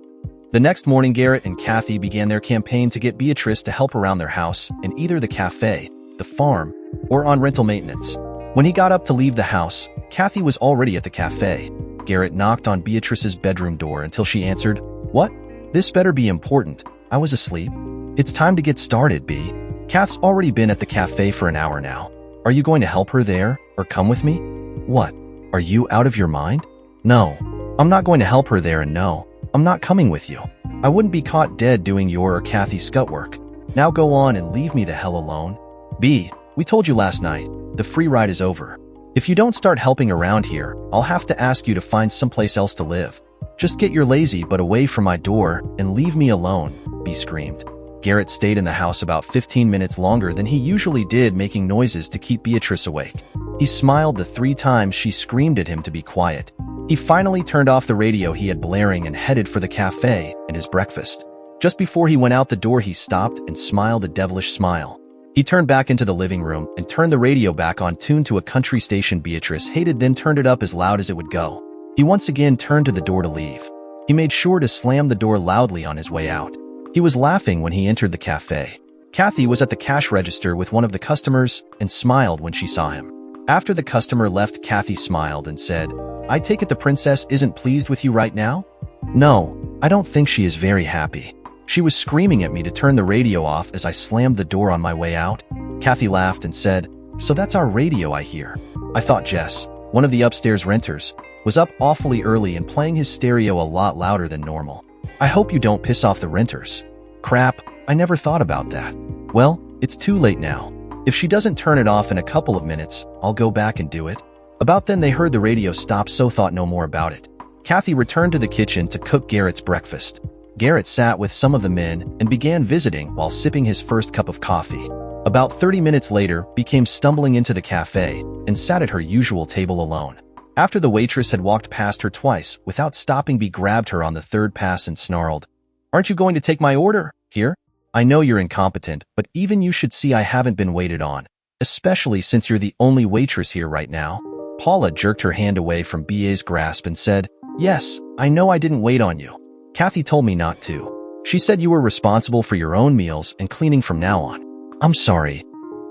The next morning, Garrett and Kathy began their campaign to get Beatrice to help around their house in either the cafe, the farm, or on rental maintenance. When he got up to leave the house, Kathy was already at the cafe. Garrett knocked on Beatrice's bedroom door until she answered, "What? This better be important. I was asleep." "It's time to get started, B. Kath's already been at the cafe for an hour now. Are you going to help her there, or come with me?" "What? Are you out of your mind?" "No. I'm not going to help her there, and no, I'm not coming with you. I wouldn't be caught dead doing your or Kathy's scut work. Now go on and leave me the hell alone." "B, we told you last night. The free ride is over. If you don't start helping around here, I'll have to ask you to find someplace else to live. Just get your lazy butt away from my door and leave me alone," B screamed. Garrett stayed in the house about 15 minutes longer than he usually did, making noises to keep Beatrice awake. He smiled the 3 times she screamed at him to be quiet. He finally turned off the radio he had blaring and headed for the cafe and his breakfast. Just before he went out the door, he stopped and smiled a devilish smile. He turned back into the living room and turned the radio back on, tuned to a country station Beatrice hated, then turned it up as loud as it would go. He once again turned to the door to leave. He made sure to slam the door loudly on his way out. He was laughing when he entered the cafe. Kathy was at the cash register with one of the customers and smiled when she saw him. After the customer left, Kathy smiled and said, "I take it the princess isn't pleased with you right now?" "No, I don't think she is very happy. She was screaming at me to turn the radio off as I slammed the door on my way out." Kathy laughed and said, "So that's our radio I hear. I thought Jess, one of the upstairs renters, was up awfully early and playing his stereo a lot louder than normal. I hope you don't piss off the renters." "Crap, I never thought about that." "Well, it's too late now. If she doesn't turn it off in a couple of minutes, I'll go back and do it." About then they heard the radio stop, so thought no more about it. Kathy returned to the kitchen to cook Garrett's breakfast. Garrett sat with some of the men and began visiting while sipping his first cup of coffee. About 30 minutes later, B came stumbling into the cafe and sat at her usual table alone. After the waitress had walked past her twice without stopping, B grabbed her on the third pass and snarled, "Aren't you going to take my order? Here? I know you're incompetent, but even you should see I haven't been waited on, especially since you're the only waitress here right now." Paula jerked her hand away from BA's grasp and said, "Yes, I know I didn't wait on you. Kathy told me not to. She said you were responsible for your own meals and cleaning from now on." "I'm sorry."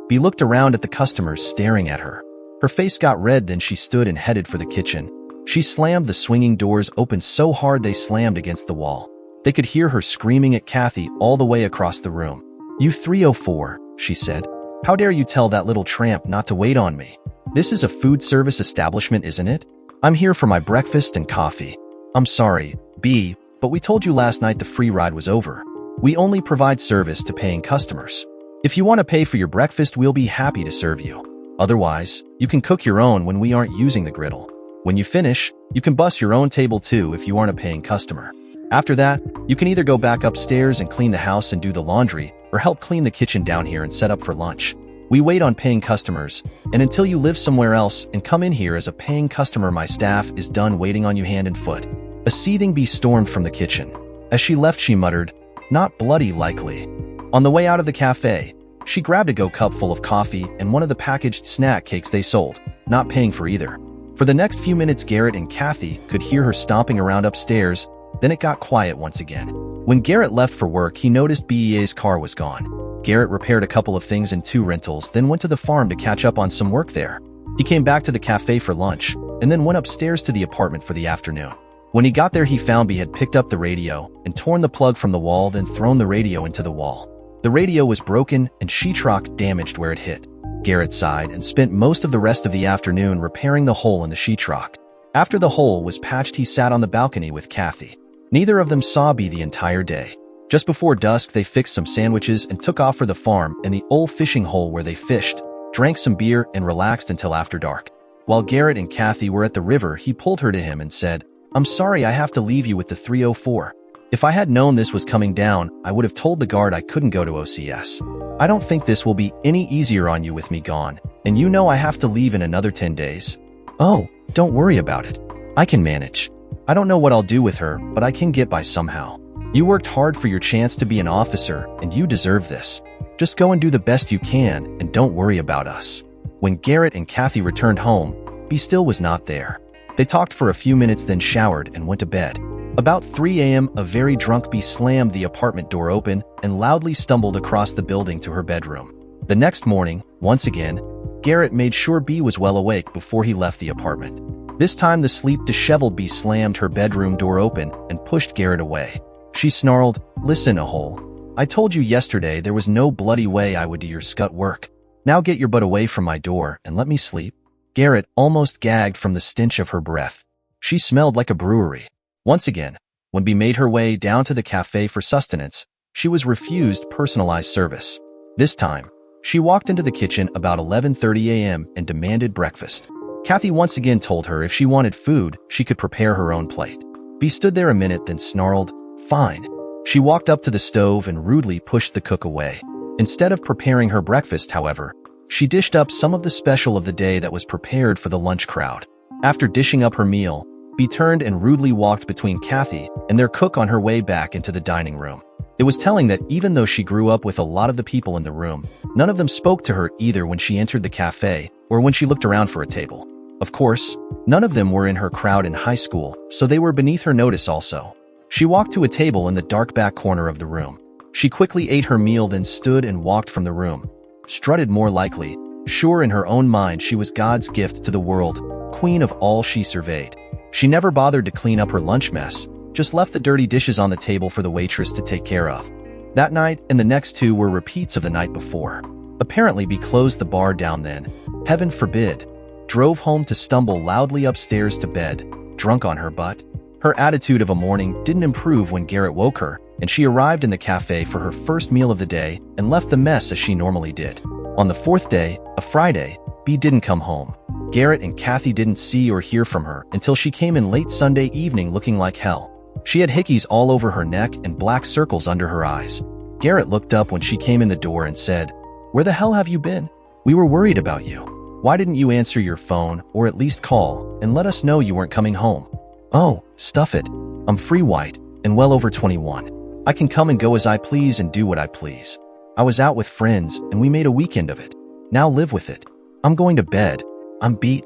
B looked around at the customers staring at her. Her face got red, then she stood and headed for the kitchen. She slammed the swinging doors open so hard they slammed against the wall. They could hear her screaming at Kathy all the way across the room. "You 304, she said. "How dare you tell that little tramp not to wait on me? This is a food service establishment, isn't it? I'm here for my breakfast and coffee." "I'm sorry, B, but we told you last night the free ride was over. We only provide service to paying customers. If you want to pay for your breakfast, we'll be happy to serve you. Otherwise, you can cook your own when we aren't using the griddle. When you finish, you can bus your own table too if you aren't a paying customer." After that, you can either go back upstairs and clean the house and do the laundry, or help clean the kitchen down here and set up for lunch. We wait on paying customers, and until you live somewhere else and come in here as a paying customer, my staff is done waiting on you hand and foot." A seething bee stormed from the kitchen. As she left, she muttered, "Not bloody likely." On the way out of the cafe, she grabbed a cup full of coffee and one of the packaged snack cakes they sold, not paying for either. For the next few minutes, Garrett and Kathy could hear her stomping around upstairs. Then it got quiet once again. When Garrett left for work, he noticed BEA's car was gone. Garrett repaired a couple of things in 2 rentals, then went to the farm to catch up on some work there. He came back to the cafe for lunch, and then went upstairs to the apartment for the afternoon. When he got there, he found Bea had picked up the radio and torn the plug from the wall, then thrown the radio into the wall. The radio was broken and sheetrock damaged where it hit. Garrett sighed and spent most of the rest of the afternoon repairing the hole in the sheetrock. After the hole was patched, he sat on the balcony with Kathy. Neither of them saw Bea the entire day. Just before dusk, they fixed some sandwiches and took off for the farm and the old fishing hole where they fished, drank some beer, and relaxed until after dark. While Garrett and Kathy were at the river, he pulled her to him and said, "I'm sorry I have to leave you with the 304. If I had known this was coming down, I would have told the guard I couldn't go to OCS. I don't think this will be any easier on you with me gone, and you know I have to leave in another 10 days. Oh, don't worry about it. I can manage. I don't know what I'll do with her, but I can get by somehow. You worked hard for your chance to be an officer, and you deserve this. Just go and do the best you can, and don't worry about us." When Garrett and Kathy returned home, Bea still was not there. They talked for a few minutes, then showered and went to bed. About 3 a.m., a very drunk Bea slammed the apartment door open and loudly stumbled across the building to her bedroom. The next morning, once again, Garrett made sure Bea was well awake before he left the apartment. This time, the sleep-disheveled Bea slammed her bedroom door open and pushed Garrett away. She snarled, "Listen, a-hole. I told you yesterday there was no bloody way I would do your scut work. Now get your butt away from my door and let me sleep." Garrett almost gagged from the stench of her breath. She smelled like a brewery. Once again, when Bea made her way down to the cafe for sustenance, she was refused personalized service. This time, she walked into the kitchen about 11:30 a.m. and demanded breakfast. Kathy once again told her if she wanted food, she could prepare her own plate. Bea stood there a minute, then snarled, "Fine." She walked up to the stove and rudely pushed the cook away. Instead of preparing her breakfast, however, she dished up some of the special of the day that was prepared for the lunch crowd. After dishing up her meal, Bea turned and rudely walked between Kathy and their cook on her way back into the dining room. It was telling that even though she grew up with a lot of the people in the room, none of them spoke to her either when she entered the cafe or when she looked around for a table. Of course, none of them were in her crowd in high school, so they were beneath her notice also. She walked to a table in the dark back corner of the room. She quickly ate her meal, then stood and walked from the room. Strutted more likely, sure in her own mind she was God's gift to the world, queen of all she surveyed. She never bothered to clean up her lunch mess, just left the dirty dishes on the table for the waitress to take care of. That night and the next 2 were repeats of the night before. Apparently Bea closed the bar down then, heaven forbid, drove home to stumble loudly upstairs to bed, drunk on her butt. Her attitude of a morning didn't improve when Garrett woke her, and she arrived in the cafe for her first meal of the day and left the mess as she normally did. On the 4th day, a Friday, Bea didn't come home. Garrett and Kathy didn't see or hear from her until she came in late Sunday evening looking like hell. She had hickeys all over her neck and black circles under her eyes. Garrett looked up when she came in the door and said, "Where the hell have you been? We were worried about you. Why didn't you answer your phone or at least call and let us know you weren't coming home?" "Oh, stuff it. I'm free white and well over 21. I can come and go as I please and do what I please. I was out with friends and we made a weekend of it. Now live with it. I'm going to bed. I'm beat."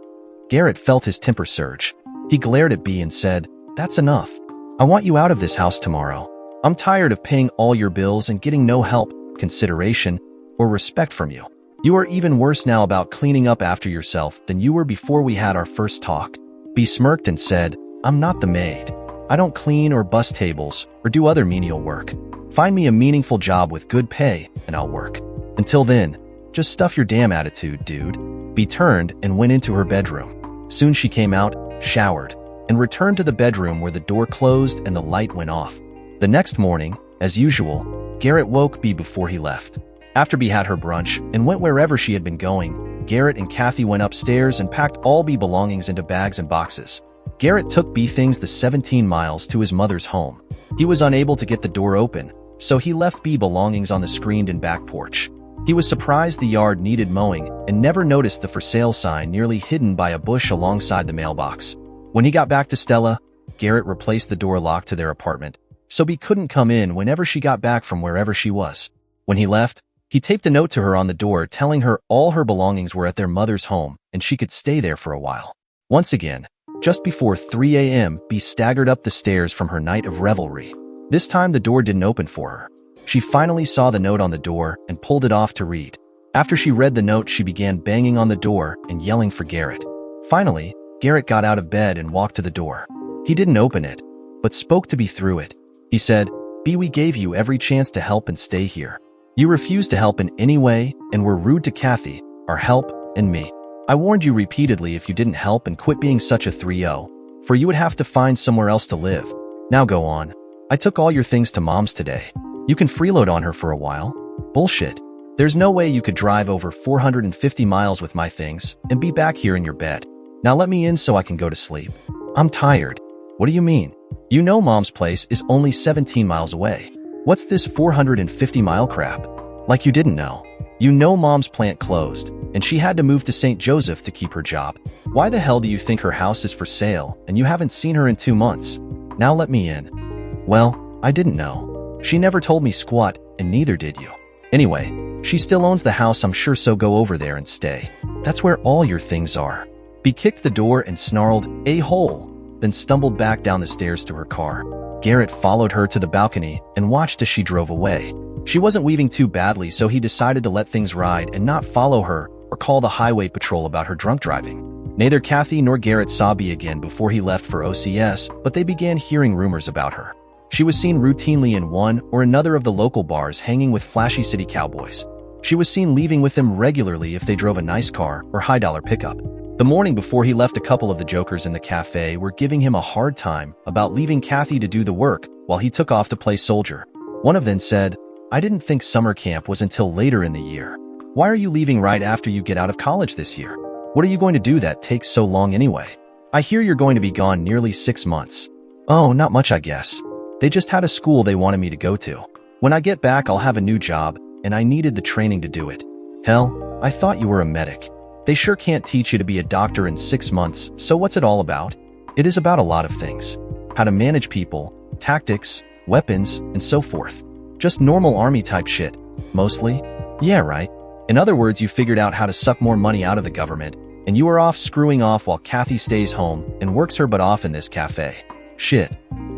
Garrett felt his temper surge. He glared at Bea and said, "That's enough. I want you out of this house tomorrow. I'm tired of paying all your bills and getting no help, consideration, or respect from you. You are even worse now about cleaning up after yourself than you were before we had our first talk." Bea smirked and said, "I'm not the maid. I don't clean or bus tables or do other menial work. Find me a meaningful job with good pay and I'll work. Until then, just stuff your damn attitude, dude." Bea turned and went into her bedroom. Soon she came out, showered, and returned to the bedroom where the door closed and the light went off. The next morning, as usual, Garrett woke Bea before he left. After Bea had her brunch and went wherever she had been going, Garrett and Kathy went upstairs and packed all Bea belongings into bags and boxes. Garrett took Bea things the 17 miles to his mother's home. He was unable to get the door open, so he left belongings on the screened-in back porch. He was surprised the yard needed mowing and never noticed the for sale sign nearly hidden by a bush alongside the mailbox. When he got back to Stella, Garrett replaced the door lock to their apartment, so he couldn't come in whenever she got back from wherever she was. When he left, he taped a note to her on the door telling her all her belongings were at their mother's home and she could stay there for a while. Once again, just before 3 a.m., Bea staggered up the stairs from her night of revelry. This time the door didn't open for her. She finally saw the note on the door and pulled it off to read. After she read the note, she began banging on the door and yelling for Garrett. Finally, Garrett got out of bed and walked to the door. He didn't open it, but spoke to Bea through it. He said, "Bea, we gave you every chance to help and stay here. You refused to help in any way and were rude to Kathy, our help, and me. I warned you repeatedly if you didn't help and quit being such a 3-0, for you would have to find somewhere else to live. Now go on. I took all your things to Mom's today. You can freeload on her for a while." Bullshit. There's no way you could drive over 450 miles with my things and be back here in your bed. Now let me in so I can go to sleep. I'm tired. What do you mean? You know Mom's place is only 17 miles away. What's this 450-mile crap? Like you didn't know. You know Mom's plant closed, and she had to move to St. Joseph to keep her job. Why the hell do you think her house is for sale and you haven't seen her in 2 months? Now let me in. Well, I didn't know. She never told me squat, and neither did you. Anyway, she still owns the house, I'm sure, so go over there and stay. That's where all your things are. Bea kicked the door and snarled, "A-hole," then stumbled back down the stairs to her car. Garrett followed her to the balcony and watched as she drove away. She wasn't weaving too badly, so he decided to let things ride and not follow her or call the highway patrol about her drunk driving. Neither Kathy nor Garrett saw Bea again before he left for OCS, but they began hearing rumors about her. She was seen routinely in one or another of the local bars hanging with flashy city cowboys. She was seen leaving with them regularly if they drove a nice car or high-dollar pickup. The morning before he left, a couple of the jokers in the cafe were giving him a hard time about leaving Kathy to do the work while he took off to play soldier. One of them said, "I didn't think summer camp was until later in the year. Why are you leaving right after you get out of college this year? What are you going to do that takes so long anyway? I hear you're going to be gone nearly 6 months. Oh, not much, I guess. They just had a school they wanted me to go to. When I get back, I'll have a new job, and I needed the training to do it. Hell, I thought you were a medic. They sure can't teach you to be a doctor in 6 months, so what's it all about? It is about a lot of things. How to manage people, tactics, weapons, and so forth. Just normal army type shit. Mostly. Yeah, right. In other words, you figured out how to suck more money out of the government, and you are off screwing off while Kathy stays home and works her butt off in this cafe. Shit.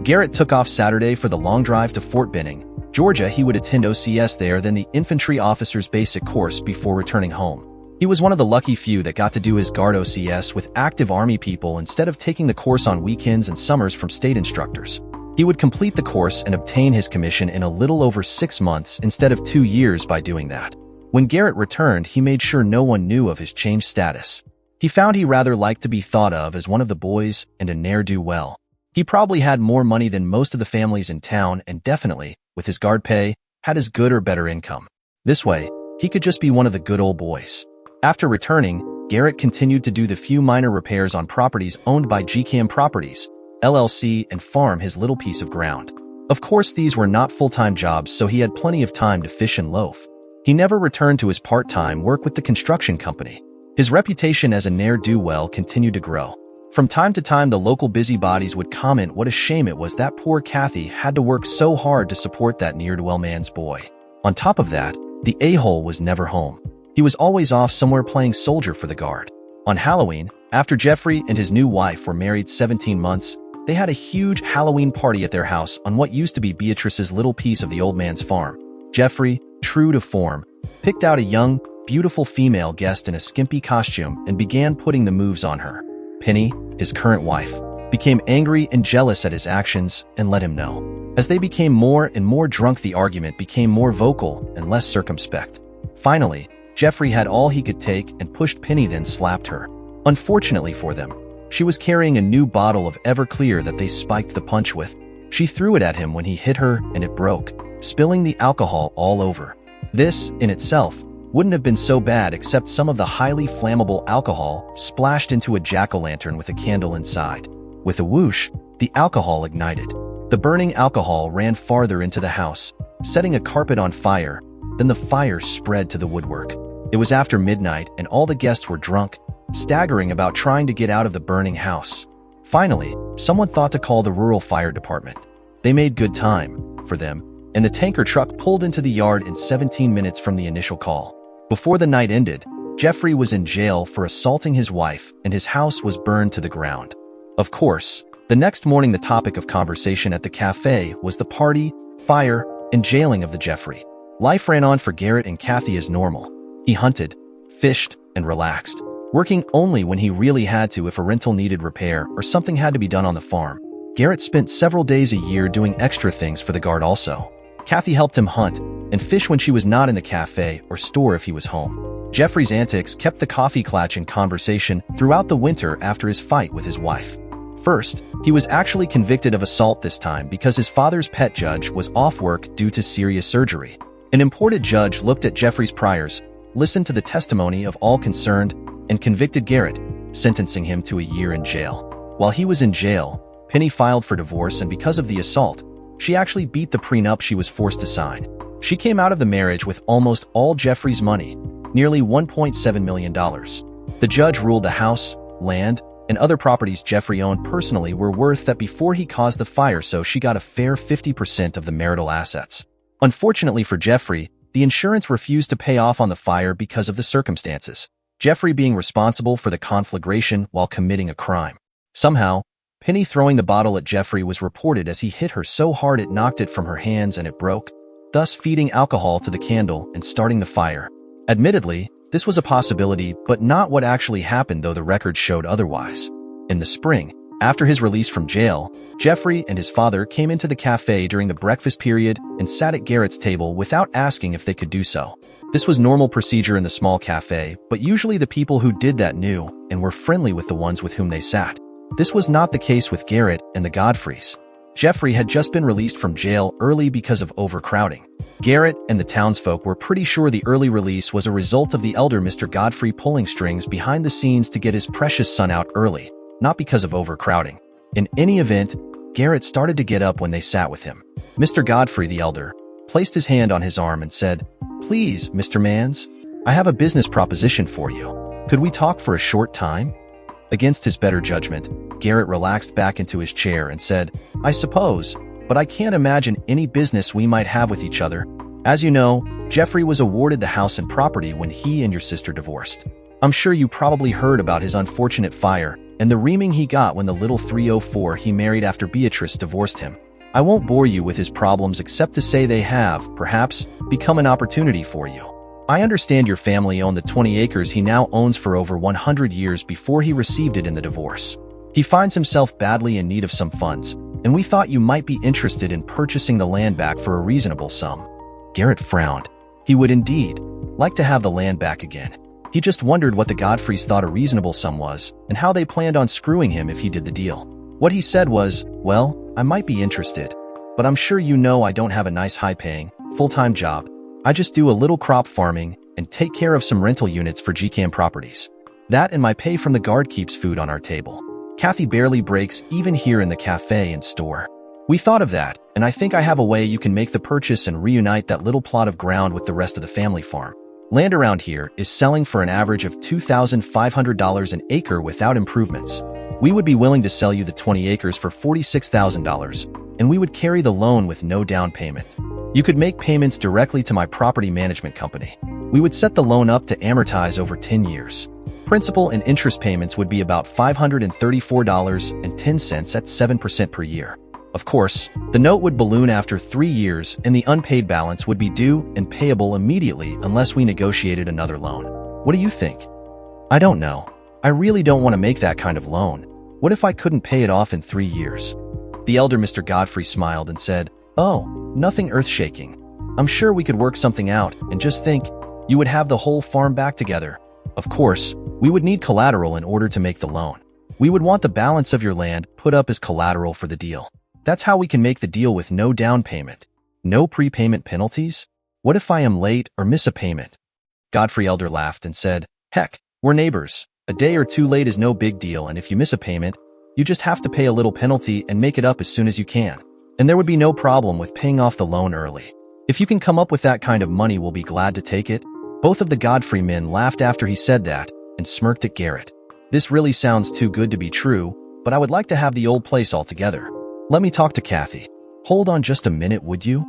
Garrett took off Saturday for the long drive to Fort Benning, Georgia. He would attend OCS there, then the infantry officer's basic course before returning home. He was one of the lucky few that got to do his guard OCS with active Army people instead of taking the course on weekends and summers from state instructors. He would complete the course and obtain his commission in a little over 6 months instead of 2 years by doing that. When Garrett returned, he made sure no one knew of his changed status. He found he rather liked to be thought of as one of the boys and a ne'er-do-well. He probably had more money than most of the families in town and definitely, with his guard pay, had as good or better income. This way, he could just be one of the good old boys. After returning, Garrett continued to do the few minor repairs on properties owned by GCAM Properties, LLC, and farm his little piece of ground. Of course, these were not full-time jobs, so he had plenty of time to fish and loaf. He never returned to his part-time work with the construction company. His reputation as a ne'er-do-well continued to grow. From time to time, the local busybodies would comment what a shame it was that poor Kathy had to work so hard to support that ne'er-do-well man's boy. On top of that, the a-hole was never home. He was always off somewhere playing soldier for the guard. On Halloween, after Jeffrey and his new wife were married 17 months, they had a huge Halloween party at their house on what used to be Beatrice's little piece of the old man's farm. Jeffrey, true to form, picked out a young, beautiful female guest in a skimpy costume and began putting the moves on her. Penny, his current wife, became angry and jealous at his actions and let him know. As they became more and more drunk, the argument became more vocal and less circumspect. Finally, Jeffrey had all he could take and pushed Penny, then slapped her. Unfortunately for them, she was carrying a new bottle of Everclear that they spiked the punch with. She threw it at him when he hit her and it broke, spilling the alcohol all over. This, in itself, wouldn't have been so bad except some of the highly flammable alcohol splashed into a jack-o'-lantern with a candle inside. With a whoosh, the alcohol ignited. The burning alcohol ran farther into the house, setting a carpet on fire. Then the fire spread to the woodwork. It was after midnight and all the guests were drunk, staggering about trying to get out of the burning house. Finally, someone thought to call the rural fire department. They made good time for them, and the tanker truck pulled into the yard in 17 minutes from the initial call. Before the night ended, Jeffrey was in jail for assaulting his wife, and his house was burned to the ground. Of course, the next morning the topic of conversation at the cafe was the party, fire, and jailing of the Jeffrey. Life ran on for Garrett and Kathy as normal. He hunted, fished, and relaxed, working only when he really had to if a rental needed repair or something had to be done on the farm. Garrett spent several days a year doing extra things for the guard also. Kathy helped him hunt and fish when she was not in the cafe or store if he was home. Jeffrey's antics kept the coffee clutch in conversation throughout the winter after his fight with his wife. First, he was actually convicted of assault this time because his father's pet judge was off work due to serious surgery. An imported judge looked at Jeffrey's priors, listened to the testimony of all concerned, and convicted Garrett, sentencing him to a year in jail. While he was in jail, Penny filed for divorce, and because of the assault, she actually beat the prenup she was forced to sign. She came out of the marriage with almost all Jeffrey's money, nearly $1.7 million. The judge ruled the house, land, and other properties Jeffrey owned personally were worth that before he caused the fire, so she got a fair 50% of the marital assets. Unfortunately for Jeffrey, the insurance refused to pay off on the fire because of the circumstances, Jeffrey being responsible for the conflagration while committing a crime. Somehow, Penny throwing the bottle at Jeffrey was reported as he hit her so hard it knocked it from her hands and it broke, thus feeding alcohol to the candle and starting the fire. Admittedly, this was a possibility, but not what actually happened, though the records showed otherwise. In the spring, after his release from jail, Jeffrey and his father came into the cafe during the breakfast period and sat at Garrett's table without asking if they could do so. This was normal procedure in the small cafe, but usually the people who did that knew and were friendly with the ones with whom they sat. This was not the case with Garrett and the Godfreys. Jeffrey had just been released from jail early because of overcrowding. Garrett and the townsfolk were pretty sure the early release was a result of the elder Mr. Godfrey pulling strings behind the scenes to get his precious son out early, not because of overcrowding. In any event, Garrett started to get up when they sat with him. Mr. Godfrey, the elder, placed his hand on his arm and said, "Please, Mr. Mans, I have a business proposition for you. Could we talk for a short time?" Against his better judgment, Garrett relaxed back into his chair and said, "I suppose, but I can't imagine any business we might have with each other. As you know, Jeffrey was awarded the house and property when he and your sister divorced. I'm sure you probably heard about his unfortunate fire and the reaming he got when the little 304 he married after Beatrice divorced him. I won't bore you with his problems except to say they have, perhaps, become an opportunity for you. I understand your family owned the 20 acres he now owns for over 100 years before he received it in the divorce. He finds himself badly in need of some funds, and we thought you might be interested in purchasing the land back for a reasonable sum." Garrett frowned. He would indeed like to have the land back again. He just wondered what the Godfreys thought a reasonable sum was, and how they planned on screwing him if he did the deal. What he said was, "Well, I might be interested, but I'm sure you know I don't have a nice high-paying, full-time job. I just do a little crop farming and take care of some rental units for GCAM properties. That and my pay from the guard keeps food on our table. Kathy barely breaks even here in the cafe and store. We thought of that, and I think I have a way you can make the purchase and reunite that little plot of ground with the rest of the family farm. Land around here is selling for an average of $2,500 an acre without improvements. We would be willing to sell you the 20 acres for $46,000, and we would carry the loan with no down payment. You could make payments directly to my property management company. We would set the loan up to amortize over 10 years. Principal and interest payments would be about $534.10 at 7% per year. Of course, the note would balloon after 3 years and the unpaid balance would be due and payable immediately unless we negotiated another loan. What do you think?" "I don't know. I really don't want to make that kind of loan. What if I couldn't pay it off in 3 years?" The elder Mr. Godfrey smiled and said, "Oh, nothing earth-shaking. I'm sure we could work something out, and just think, you would have the whole farm back together. Of course, we would need collateral in order to make the loan. We would want the balance of your land put up as collateral for the deal. That's how we can make the deal with no down payment. No prepayment penalties? What if I am late or miss a payment?" Godfrey elder laughed and said, "Heck, we're neighbors. A day or two late is no big deal, and if you miss a payment, you just have to pay a little penalty and make it up as soon as you can. and there would be no problem with paying off the loan early. If you can come up with that kind of money, we'll be glad to take it." Both of the Godfrey men laughed after he said that and smirked at Garrett. "This really sounds too good to be true, but I would like to have the old place altogether. Let me talk to Kathy." "Hold on just a minute, would you?"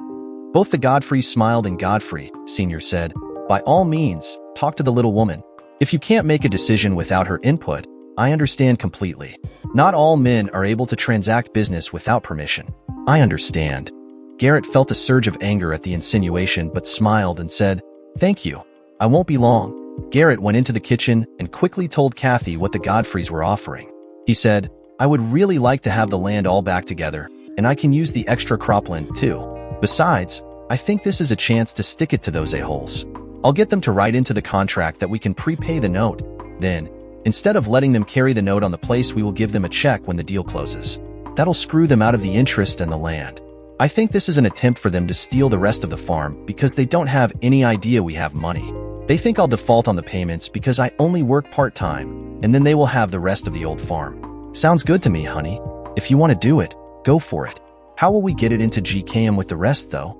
Both the Godfreys smiled, and Godfrey, Sr. said, "By all means, talk to the little woman. If you can't make a decision without her input, I understand completely. Not all men are able to transact business without permission." "I understand." Garrett felt a surge of anger at the insinuation but smiled and said, "Thank you. I won't be long." Garrett went into the kitchen and quickly told Kathy what the Godfreys were offering. He said, "I would really like to have the land all back together, and I can use the extra cropland too. Besides, I think this is a chance to stick it to those a-holes. I'll get them to write into the contract that we can prepay the note. Then, instead of letting them carry the note on the place, we will give them a check when the deal closes. That'll screw them out of the interest and the land. I think this is an attempt for them to steal the rest of the farm because they don't have any idea we have money. They think I'll default on the payments because I only work part-time, and then they will have the rest of the old farm. Sounds good to me, honey. If you want to do it, go for it. How will we get it into GKM with the rest, though?"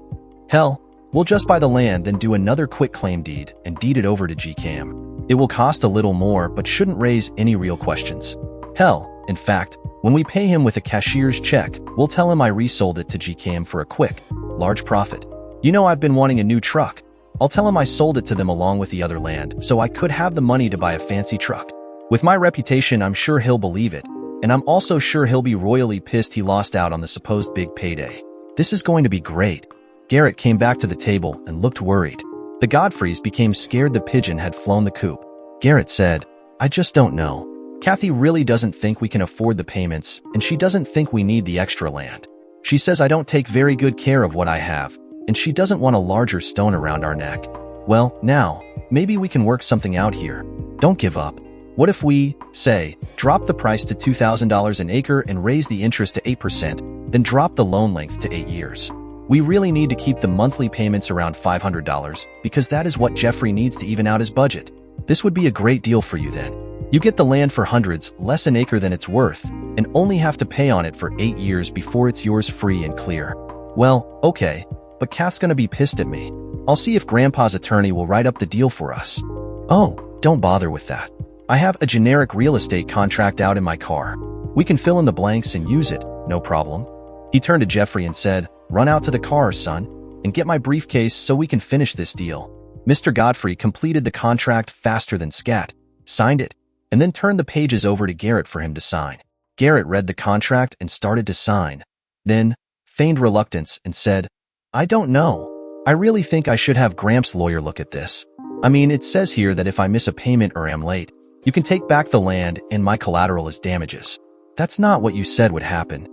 "Hell, we'll just buy the land, then do another quick claim deed and deed it over to GKM. It will cost a little more but shouldn't raise any real questions. Hell, in fact, when we pay him with a cashier's check, we'll tell him I resold it to GKM for a quick, large profit. You know I've been wanting a new truck. I'll tell him I sold it to them along with the other land so I could have the money to buy a fancy truck. With my reputation, I'm sure he'll believe it, and I'm also sure he'll be royally pissed he lost out on the supposed big payday. This is going to be great." Garrett came back to the table and looked worried. The Godfreys became scared the pigeon had flown the coop. Garrett said, "I just don't know. Kathy really doesn't think we can afford the payments, and she doesn't think we need the extra land. She says I don't take very good care of what I have, and she doesn't want a larger stone around our neck. Well, now, maybe we can work something out here. Don't give up. What if we, say, drop the price to $2,000 an acre and raise the interest to 8%, then drop the loan length to 8 years? We really need to keep the monthly payments around $500 because that is what Jeffrey needs to even out his budget. This would be a great deal for you then. You get the land for hundreds less an acre than it's worth, and only have to pay on it for 8 years before it's yours free and clear." "Well, okay, but Kath's gonna be pissed at me. I'll see if Grandpa's attorney will write up the deal for us." "Oh, don't bother with that. I have a generic real estate contract out in my car. We can fill in the blanks and use it, no problem." He turned to Jeffrey and said, "Run out to the car, son, and get my briefcase so we can finish this deal." Mr. Godfrey completed the contract faster than scat, signed it, and then turned the pages over to Garrett for him to sign. Garrett read the contract and started to sign, then feigned reluctance and said, "I don't know. I really think I should have Gramps' lawyer look at this. I mean, it says here that if I miss a payment or am late, you can take back the land and my collateral as damages. That's not what you said would happen."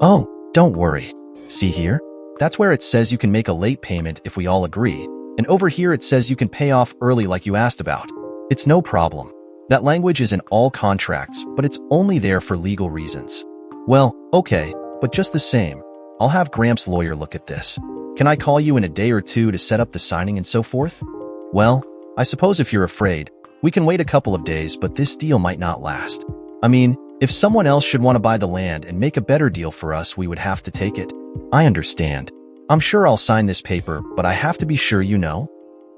"Oh, don't worry. See here? That's where it says you can make a late payment if we all agree, and over here it says you can pay off early like you asked about. It's no problem. That language is in all contracts, but it's only there for legal reasons." "Well, okay, but just the same, I'll have Gramps' lawyer look at this. Can I call you in a day or two to set up the signing and so forth?" "Well, I suppose if you're afraid, we can wait a couple of days, but this deal might not last. I mean, if someone else should want to buy the land and make a better deal for us, we would have to take it." "I understand. I'm sure I'll sign this paper, but I have to be sure you know."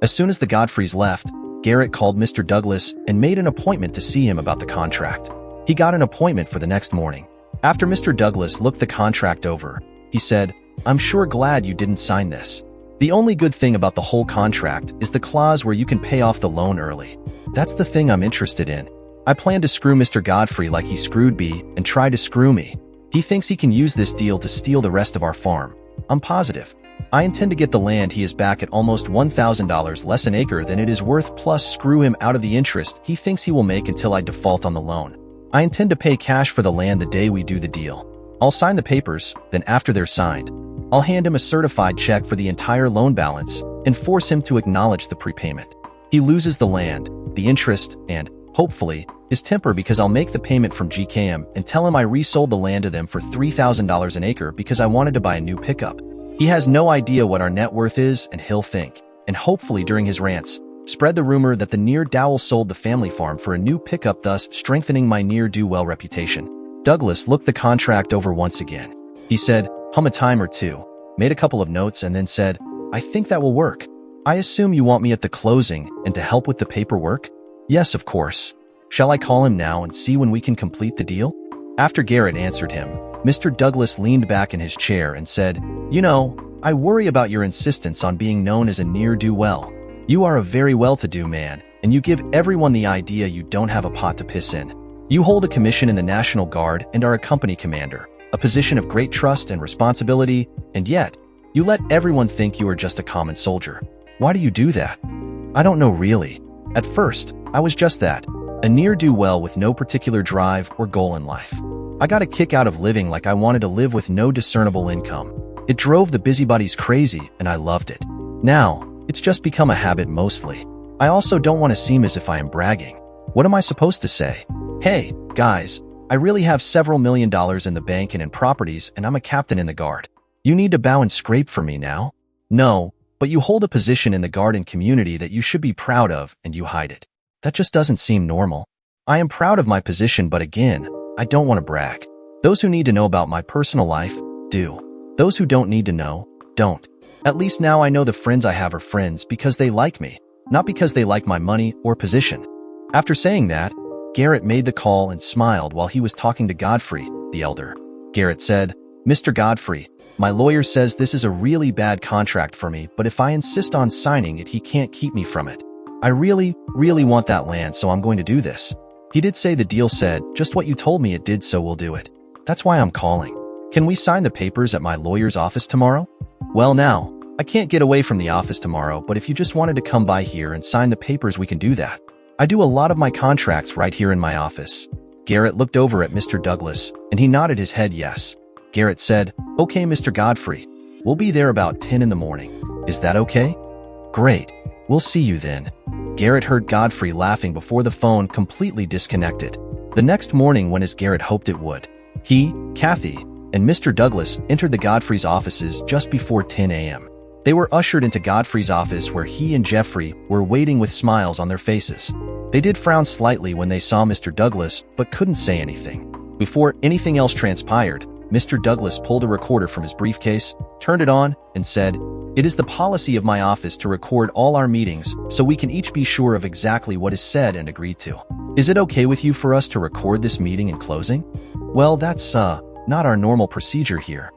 As soon as the Godfreys left, Garrett called Mr. Douglas and made an appointment to see him about the contract. He got an appointment for the next morning. After Mr. Douglas looked the contract over, he said, "I'm sure glad you didn't sign this. The only good thing about the whole contract is the clause where you can pay off the loan early. That's the thing I'm interested in. I plan to screw Mr. Godfrey like he screwed me and tried to screw me. He thinks he can use this deal to steal the rest of our farm. I'm positive. I intend to get the land he is back at almost $1,000 less an acre than it is worth, plus screw him out of the interest he thinks he will make until I default on the loan. I intend to pay cash for the land the day we do the deal. I'll sign the papers, then after they're signed, I'll hand him a certified check for the entire loan balance and force him to acknowledge the prepayment. He loses the land, the interest, and, hopefully, his temper because I'll make the payment from GKM and tell him I resold the land to them for $3,000 an acre because I wanted to buy a new pickup. He has no idea what our net worth is, and he'll think, and hopefully during his rants, spread the rumor that the ne'er-dowel sold the family farm for a new pickup, thus strengthening my ne'er-do-well reputation." Douglas looked the contract over once again. He said, hum a time or two, made a couple of notes, and then said, "I think that will work. I assume you want me at the closing and to help with the paperwork?" "Yes, of course. Shall I call him now and see when we can complete the deal?" After Garrett answered him, Mr. Douglas leaned back in his chair and said, "You know, I worry about your insistence on being known as a ne'er-do-well. You are a very well-to-do man, and you give everyone the idea you don't have a pot to piss in. You hold a commission in the National Guard and are a company commander, a position of great trust and responsibility, and yet, you let everyone think you are just a common soldier. Why do you do that?" "I don't know really. At first, I was just that, a ne'er-do-well with no particular drive or goal in life. I got a kick out of living like I wanted to live with no discernible income. It drove the busybodies crazy, and I loved it. Now, it's just become a habit mostly. I also don't want to seem as if I am bragging. What am I supposed to say? Hey, guys, I really have several $1,000,000 in the bank and in properties, and I'm a captain in the Guard. You need to bow and scrape for me now? No, but you hold a position in the Guard and community that you should be proud of, and you hide it. That just doesn't seem normal. I am proud of my position, but again, I don't want to brag. Those who need to know about my personal life, do. Those who don't need to know, don't. At least now I know the friends I have are friends because they like me, not because they like my money or position." After saying that, Garrett made the call and smiled while he was talking to Godfrey, the elder. Garrett said, "Mr. Godfrey, my lawyer says this is a really bad contract for me, but if I insist on signing it, he can't keep me from it. I really, really want that land, so I'm going to do this. He did say the deal said, just what you told me it did, so we'll do it. That's why I'm calling. Can we sign the papers at my lawyer's office tomorrow?" "Well now, I can't get away from the office tomorrow, but if you just wanted to come by here and sign the papers, we can do that. I do a lot of my contracts right here in my office." Garrett looked over at Mr. Douglas, and he nodded his head yes. Garrett said, "Okay, Mr. Godfrey. We'll be there about 10 in the morning. Is that okay?" "Great. We'll see you then." Garrett heard Godfrey laughing before the phone completely disconnected. The next morning went as Garrett hoped it would. He, Kathy, and Mr. Douglas entered the Godfrey's offices just before 10 a.m. They were ushered into Godfrey's office where he and Jeffrey were waiting with smiles on their faces. They did frown slightly when they saw Mr. Douglas, but couldn't say anything. Before anything else transpired, Mr. Douglas pulled a recorder from his briefcase, turned it on, and said, "It is the policy of my office to record all our meetings so we can each be sure of exactly what is said and agreed to. Is it okay with you for us to record this meeting in closing?" "Well, that's, not our normal procedure here.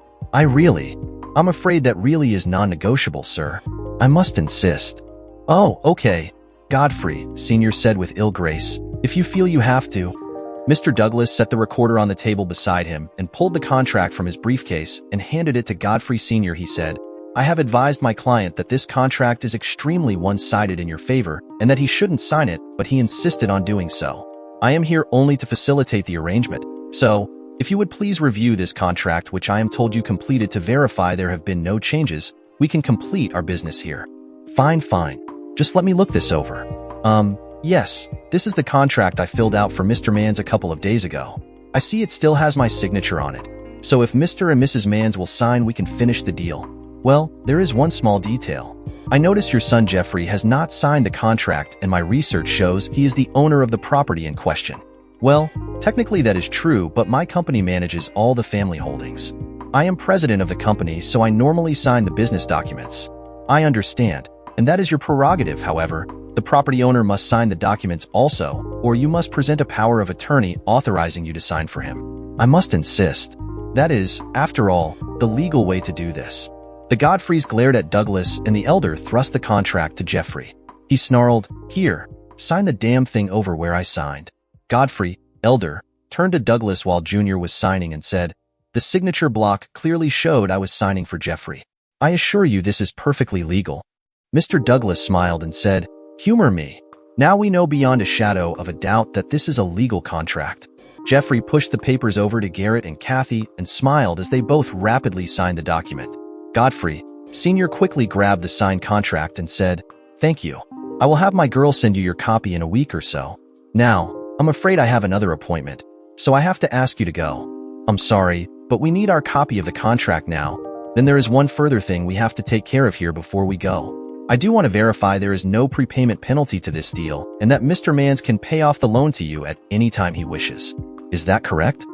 I'm afraid that really is non-negotiable, sir. I must insist." "Oh, okay," Godfrey, Sr. said with ill grace. "If you feel you have to." Mr. Douglas set the recorder on the table beside him and pulled the contract from his briefcase and handed it to Godfrey Sr. He said, "I have advised my client that this contract is extremely one-sided in your favor and that he shouldn't sign it, but he insisted on doing so. I am here only to facilitate the arrangement. So, if you would please review this contract, which I am told you completed to verify there have been no changes, we can complete our business here." Fine. Just let me look this over." Yes, this is the contract I filled out for Mr. Manns a couple of days ago. I see it still has my signature on it. So if Mr. and Mrs. Manns will sign, we can finish the deal. Well, there is one small detail. I notice your son Jeffrey has not signed the contract, and my research shows he is the owner of the property in question. Well, technically that is true, but my company manages all the family holdings. I am president of the company, so I normally sign the business documents. I understand, and that is your prerogative. However, the property owner must sign the documents also, or you must present a power of attorney authorizing you to sign for him. I must insist. That is, after all, the legal way to do this." The Godfreys glared at Douglas, and the elder thrust the contract to Jeffrey. He snarled, "Here, sign the damn thing over where I signed." Godfrey, elder, turned to Douglas while Junior was signing and said, "The signature block clearly showed I was signing for Jeffrey. I assure you this is perfectly legal." Mr. Douglas smiled and said, "Humor me. Now we know beyond a shadow of a doubt that this is a legal contract." Jeffrey pushed the papers over to Garrett and Kathy and smiled as they both rapidly signed the document. Godfrey, Sr. quickly grabbed the signed contract and said, "Thank you. I will have my girl send you your copy in a week or so. Now, I'm afraid I have another appointment, so I have to ask you to go." "I'm sorry, but we need our copy of the contract now. Then there is one further thing we have to take care of here before we go. I do want to verify there is no prepayment penalty to this deal and that Mr. Manns can pay off the loan to you at any time he wishes. Is that correct?"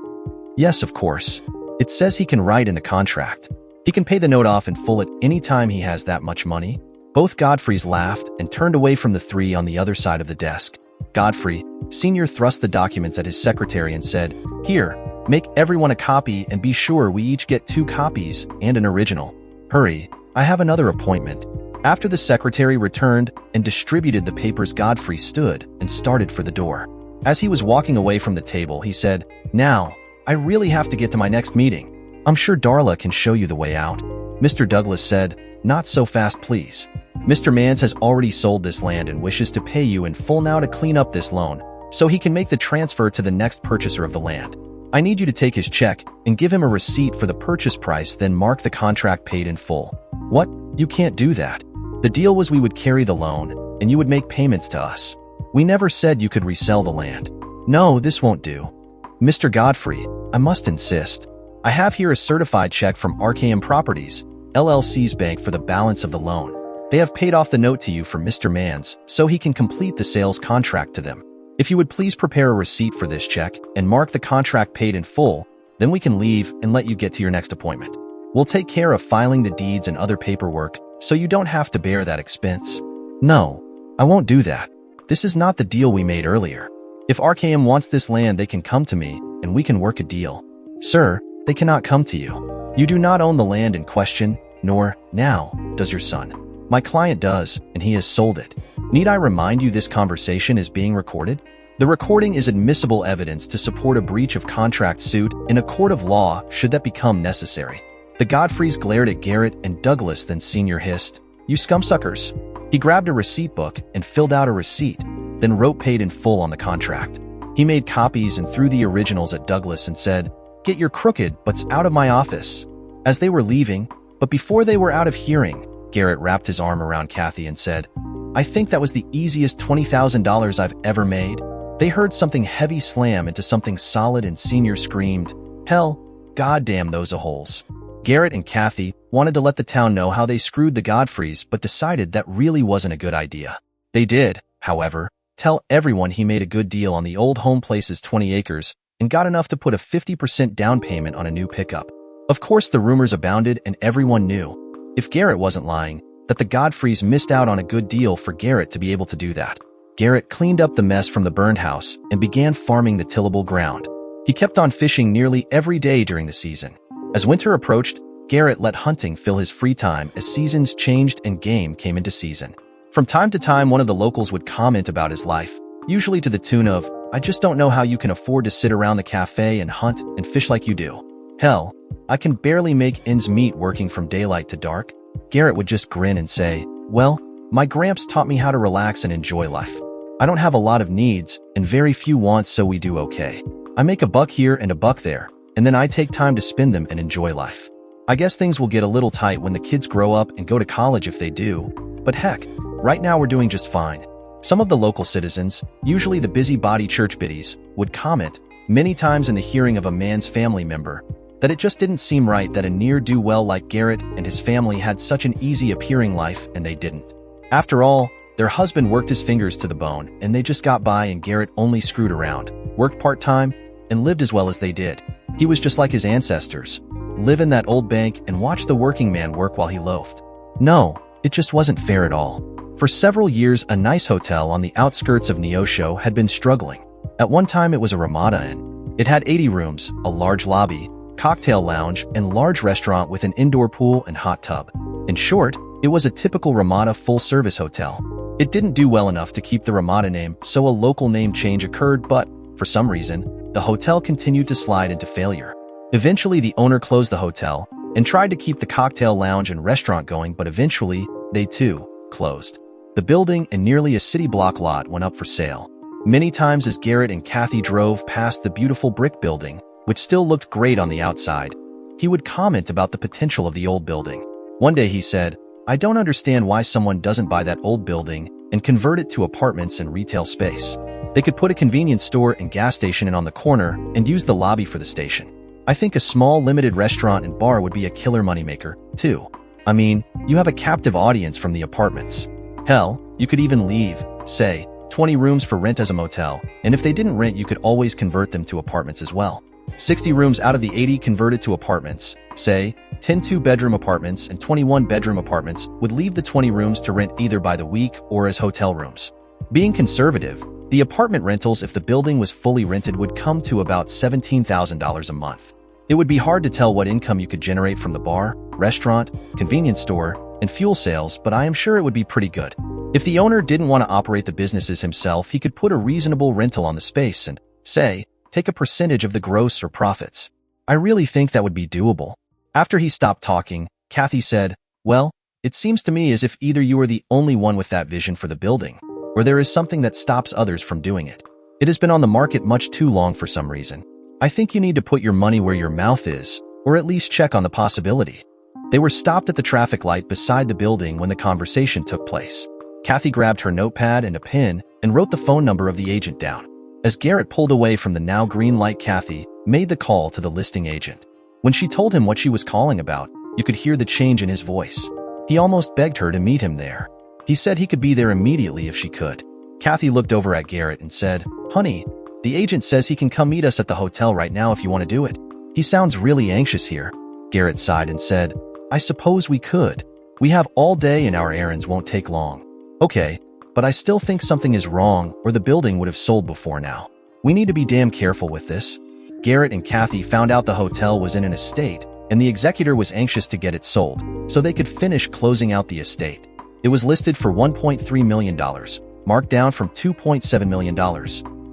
"Yes, of course. It says he can write in the contract. He can pay the note off in full at any time he has that much money. Both Godfreys laughed and turned away from the three on the other side of the desk. Godfrey, Sr. thrust the documents at his secretary and said, "Here, make everyone a copy and be sure we each get 2 copies and an original. Hurry, I have another appointment." After the secretary returned and distributed the papers, Godfrey stood and started for the door. As he was walking away from the table, he said, "Now, I really have to get to my next meeting. I'm sure Darla can show you the way out." Mr. Douglas said, "Not so fast, please. Mr. Mans has already sold this land and wishes to pay you in full now to clean up this loan, so he can make the transfer to the next purchaser of the land. I need you to take his check and give him a receipt for the purchase price, then mark the contract paid in full." "What? You can't do that. The deal was we would carry the loan, and you would make payments to us. We never said you could resell the land." "No, this won't do. Mr. Godfrey, I must insist. I have here a certified check from RKM Properties, LLC's bank for the balance of the loan. They have paid off the note to you from Mr. Mans, so he can complete the sales contract to them. If you would please prepare a receipt for this check and mark the contract paid in full, then we can leave and let you get to your next appointment. We'll take care of filing the deeds and other paperwork, so you don't have to bear that expense." "No, I won't do that. This is not the deal we made earlier. If RKM wants this land, they can come to me, and we can work a deal." "Sir, they cannot come to you. You do not own the land in question, nor, now, does your son. My client does, and he has sold it. Need I remind you this conversation is being recorded? The recording is admissible evidence to support a breach of contract suit in a court of law should that become necessary." The Godfreys glared at Garrett and Douglas, then Sr. hissed, "You scumsuckers." He grabbed a receipt book and filled out a receipt, then wrote paid in full on the contract. He made copies and threw the originals at Douglas and said, "Get your crooked butts out of my office." As they were leaving, but before they were out of hearing, Garrett wrapped his arm around Kathy and said, "I think that was the easiest $20,000 I've ever made." They heard something heavy slam into something solid and Sr. screamed, "Hell, goddamn those a-holes." Garrett and Kathy wanted to let the town know how they screwed the Godfreys, but decided that really wasn't a good idea. They did, however, tell everyone he made a good deal on the old home place's 20 acres and got enough to put a 50% down payment on a new pickup. Of course, the rumors abounded and everyone knew, if Garrett wasn't lying, that the Godfreys missed out on a good deal for Garrett to be able to do that. Garrett cleaned up the mess from the burned house and began farming the tillable ground. He kept on fishing nearly every day during the season. As winter approached, Garrett let hunting fill his free time as seasons changed and game came into season. From time to time, one of the locals would comment about his life, usually to the tune of, "I just don't know how you can afford to sit around the cafe and hunt and fish like you do. Hell, I can barely make ends meet working from daylight to dark." Garrett would just grin and say, "Well, my gramps taught me how to relax and enjoy life. I don't have a lot of needs and very few wants, so we do okay. I make a buck here and a buck there, and then I take time to spend them and enjoy life. I guess things will get a little tight when the kids grow up and go to college if they do, but heck, right now we're doing just fine." Some of the local citizens, usually the busybody church biddies, would comment, many times in the hearing of a man's family member, that it just didn't seem right that a ne'er-do-well like Garrett and his family had such an easy-appearing life and they didn't. After all, their husband worked his fingers to the bone and they just got by, and Garrett only screwed around, worked part-time, and lived as well as they did. He was just like his ancestors, live in that old bank and watch the working man work while he loafed. No, it just wasn't fair at all. For several years, a nice hotel on the outskirts of Neosho had been struggling. At one time, it was a Ramada Inn. It had 80 rooms, a large lobby, cocktail lounge, and large restaurant with an indoor pool and hot tub. In short, it was a typical Ramada full-service hotel. It didn't do well enough to keep the Ramada name, so a local name change occurred, but, for some reason, the hotel continued to slide into failure. Eventually, the owner closed the hotel and tried to keep the cocktail lounge and restaurant going, but eventually, they too closed. The building and nearly a city block lot went up for sale. Many times as Garrett and Kathy drove past the beautiful brick building, which still looked great on the outside, he would comment about the potential of the old building. One day he said, "I don't understand why someone doesn't buy that old building and convert it to apartments and retail space. They could put a convenience store and gas station in on the corner and use the lobby for the station. I think a small limited restaurant and bar would be a killer moneymaker, too. I mean, you have a captive audience from the apartments. Hell, you could even leave, say, 20 rooms for rent as a motel, and if they didn't rent, you could always convert them to apartments as well. 60 rooms out of the 80 converted to apartments, say, 10 two-bedroom apartments and 21 bedroom apartments would leave the 20 rooms to rent either by the week or as hotel rooms. Being conservative, the apartment rentals if the building was fully rented would come to about $17,000 a month. It would be hard to tell what income you could generate from the bar, restaurant, convenience store, and fuel sales, but I am sure it would be pretty good. If the owner didn't want to operate the businesses himself, he could put a reasonable rental on the space and, say, take a percentage of the gross or profits. I really think that would be doable. After he stopped talking, Kathy said, "Well, it seems to me as if either you are the only one with that vision for the building, or there is something that stops others from doing it. It has been on the market much too long for some reason. I think you need to put your money where your mouth is, or at least check on the possibility." They were stopped at the traffic light beside the building when the conversation took place. Kathy grabbed her notepad and a pen and wrote the phone number of the agent down. As Garrett pulled away from the now green light, Kathy made the call to the listing agent. When she told him what she was calling about, you could hear the change in his voice. He almost begged her to meet him there. He said he could be there immediately if she could. Kathy looked over at Garrett and said, "Honey, the agent says he can come meet us at the hotel right now if you want to do it. He sounds really anxious here." Garrett sighed and said, "I suppose we could. We have all day and our errands won't take long." "Okay, but I still think something is wrong or the building would have sold before now. We need to be damn careful with this." Garrett and Kathy found out the hotel was in an estate and the executor was anxious to get it sold so they could finish closing out the estate. It was listed for $1.3 million, marked down from $2.7 million.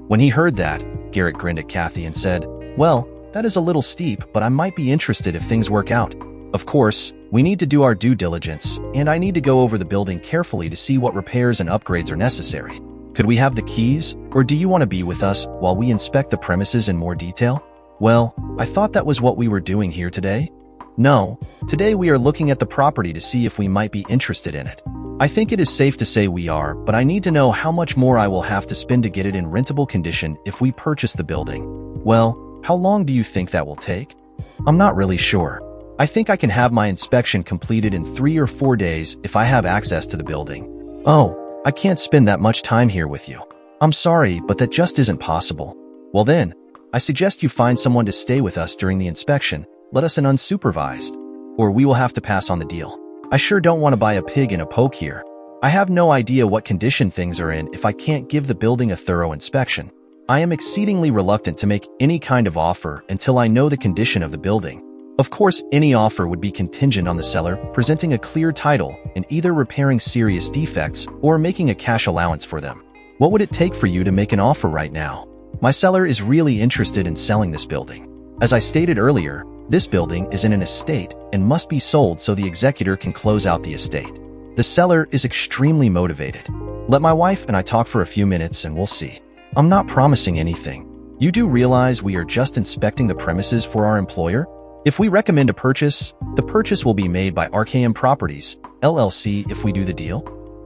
When he heard that, Garrett grinned at Kathy and said, "Well, that is a little steep, but I might be interested if things work out. Of course, we need to do our due diligence, and I need to go over the building carefully to see what repairs and upgrades are necessary. Could we have the keys, or do you want to be with us while we inspect the premises in more detail?" "Well, I thought that was what we were doing here today." "No, today we are looking at the property to see if we might be interested in it. I think it is safe to say we are, but I need to know how much more I will have to spend to get it in rentable condition if we purchase the building." "Well, how long do you think that will take?" "I'm not really sure. I think I can have my inspection completed in 3 or 4 days if I have access to the building." "Oh, I can't spend that much time here with you. I'm sorry, but that just isn't possible." "Well then, I suggest you find someone to stay with us during the inspection, let us in unsupervised, or we will have to pass on the deal. I sure don't want to buy a pig in a poke here. I have no idea what condition things are in if I can't give the building a thorough inspection. I am exceedingly reluctant to make any kind of offer until I know the condition of the building. Of course, any offer would be contingent on the seller presenting a clear title and either repairing serious defects or making a cash allowance for them. What would it take for you to make an offer right now? My seller is really interested in selling this building. As I stated earlier, this building is in an estate and must be sold so the executor can close out the estate. The seller is extremely motivated. Let my wife and I talk for a few minutes and we'll see. I'm not promising anything. You do realize we are just inspecting the premises for our employer? If we recommend a purchase, the purchase will be made by RKM Properties, LLC if we do the deal.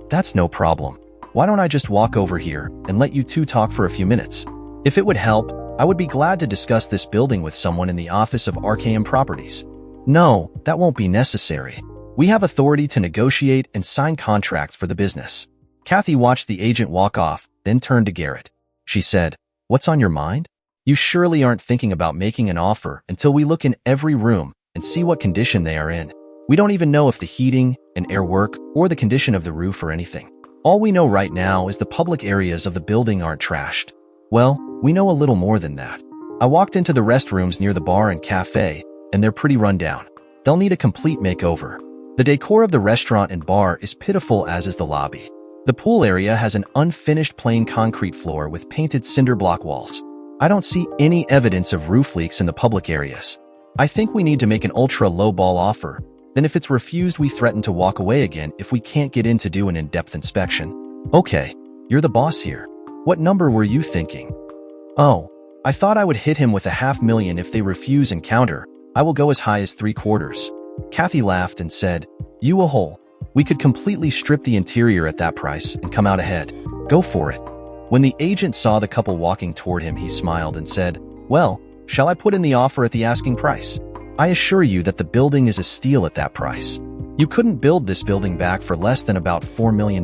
That's no problem. Why don't I just walk over here and let you two talk for a few minutes? If it would help, I would be glad to discuss this building with someone in the office of RKM Properties. No, that won't be necessary. We have authority to negotiate and sign contracts for the business." Kathy watched the agent walk off, then turned to Garrett. She said, "What's on your mind? You surely aren't thinking about making an offer until we look in every room and see what condition they are in. We don't even know if the heating and air work or the condition of the roof or anything. All we know right now is the public areas of the building aren't trashed." "Well, we know a little more than that. I walked into the restrooms near the bar and cafe, and they're pretty run down. They'll need a complete makeover. The decor of the restaurant and bar is pitiful, as is the lobby. The pool area has an unfinished plain concrete floor with painted cinder block walls. I don't see any evidence of roof leaks in the public areas. I think we need to make an ultra-low ball offer. Then if it's refused, we threaten to walk away again if we can't get in to do an in-depth inspection." "Okay, you're the boss here. What number were you thinking?" "Oh, I thought I would hit him with $500,000 if they refuse and counter. I will go as high as 3/4. Kathy laughed and said, "You a hole. We could completely strip the interior at that price and come out ahead. Go for it." When the agent saw the couple walking toward him, he smiled and said, "Well, shall I put in the offer at the asking price? I assure you that the building is a steal at that price. You couldn't build this building back for less than about $4 million.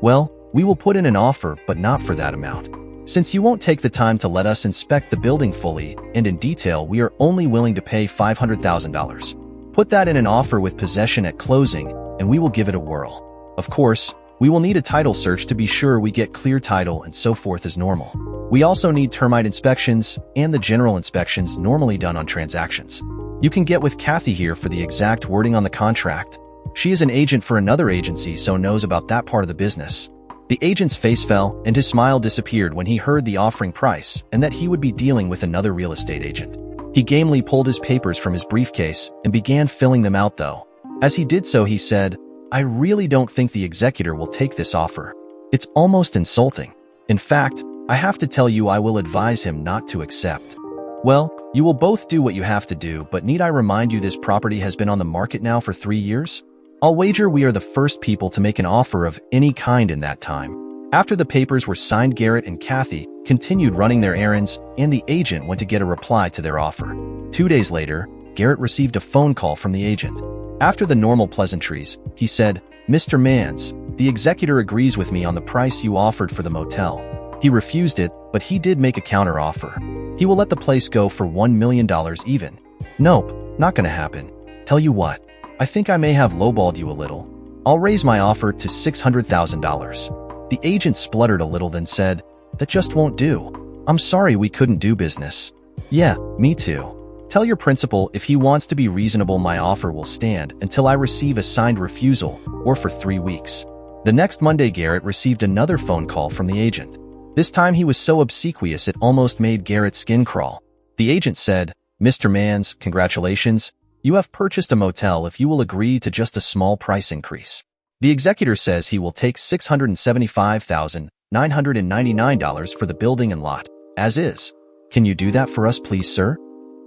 Well, we will put in an offer, but not for that amount." Since you won't take the time to let us inspect the building fully and in detail, we are only willing to pay $500,000. Put that in an offer with possession at closing, and we will give it a whirl. Of course, we will need a title search to be sure we get clear title and so forth as normal. We also need termite inspections and the general inspections normally done on transactions. You can get with Kathy here for the exact wording on the contract. She is an agent for another agency, so knows about that part of the business. The agent's face fell and his smile disappeared when he heard the offering price and that he would be dealing with another real estate agent. He gamely pulled his papers from his briefcase and began filling them out though. As he did so, he said, "I really don't think the executor will take this offer. It's almost insulting. In fact, I have to tell you I will advise him not to accept." Well, you will both do what you have to do, but need I remind you this property has been on the market now for 3 years? I'll wager we are the first people to make an offer of any kind in that time. After the papers were signed, Garrett and Kathy continued running their errands, and the agent went to get a reply to their offer. 2 days later, Garrett received a phone call from the agent. After the normal pleasantries, he said, "Mr. Mans, the executor agrees with me on the price you offered for the motel. He refused it, but he did make a counter-offer. He will let the place go for $1 million even." "Nope, not gonna happen. Tell you what, I think I may have lowballed you a little. I'll raise my offer to $600,000. The agent spluttered a little, then said, "That just won't do. I'm sorry we couldn't do business." "Yeah, me too. Tell your principal if he wants to be reasonable, my offer will stand until I receive a signed refusal, or for 3 weeks. The next Monday, Garrett received another phone call from the agent. This time he was so obsequious it almost made Garrett's skin crawl. The agent said, "Mr. Mans, congratulations. You have purchased a motel if you will agree to just a small price increase. The executor says he will take $675,999 for the building and lot, as is. Can you do that for us, please, sir?"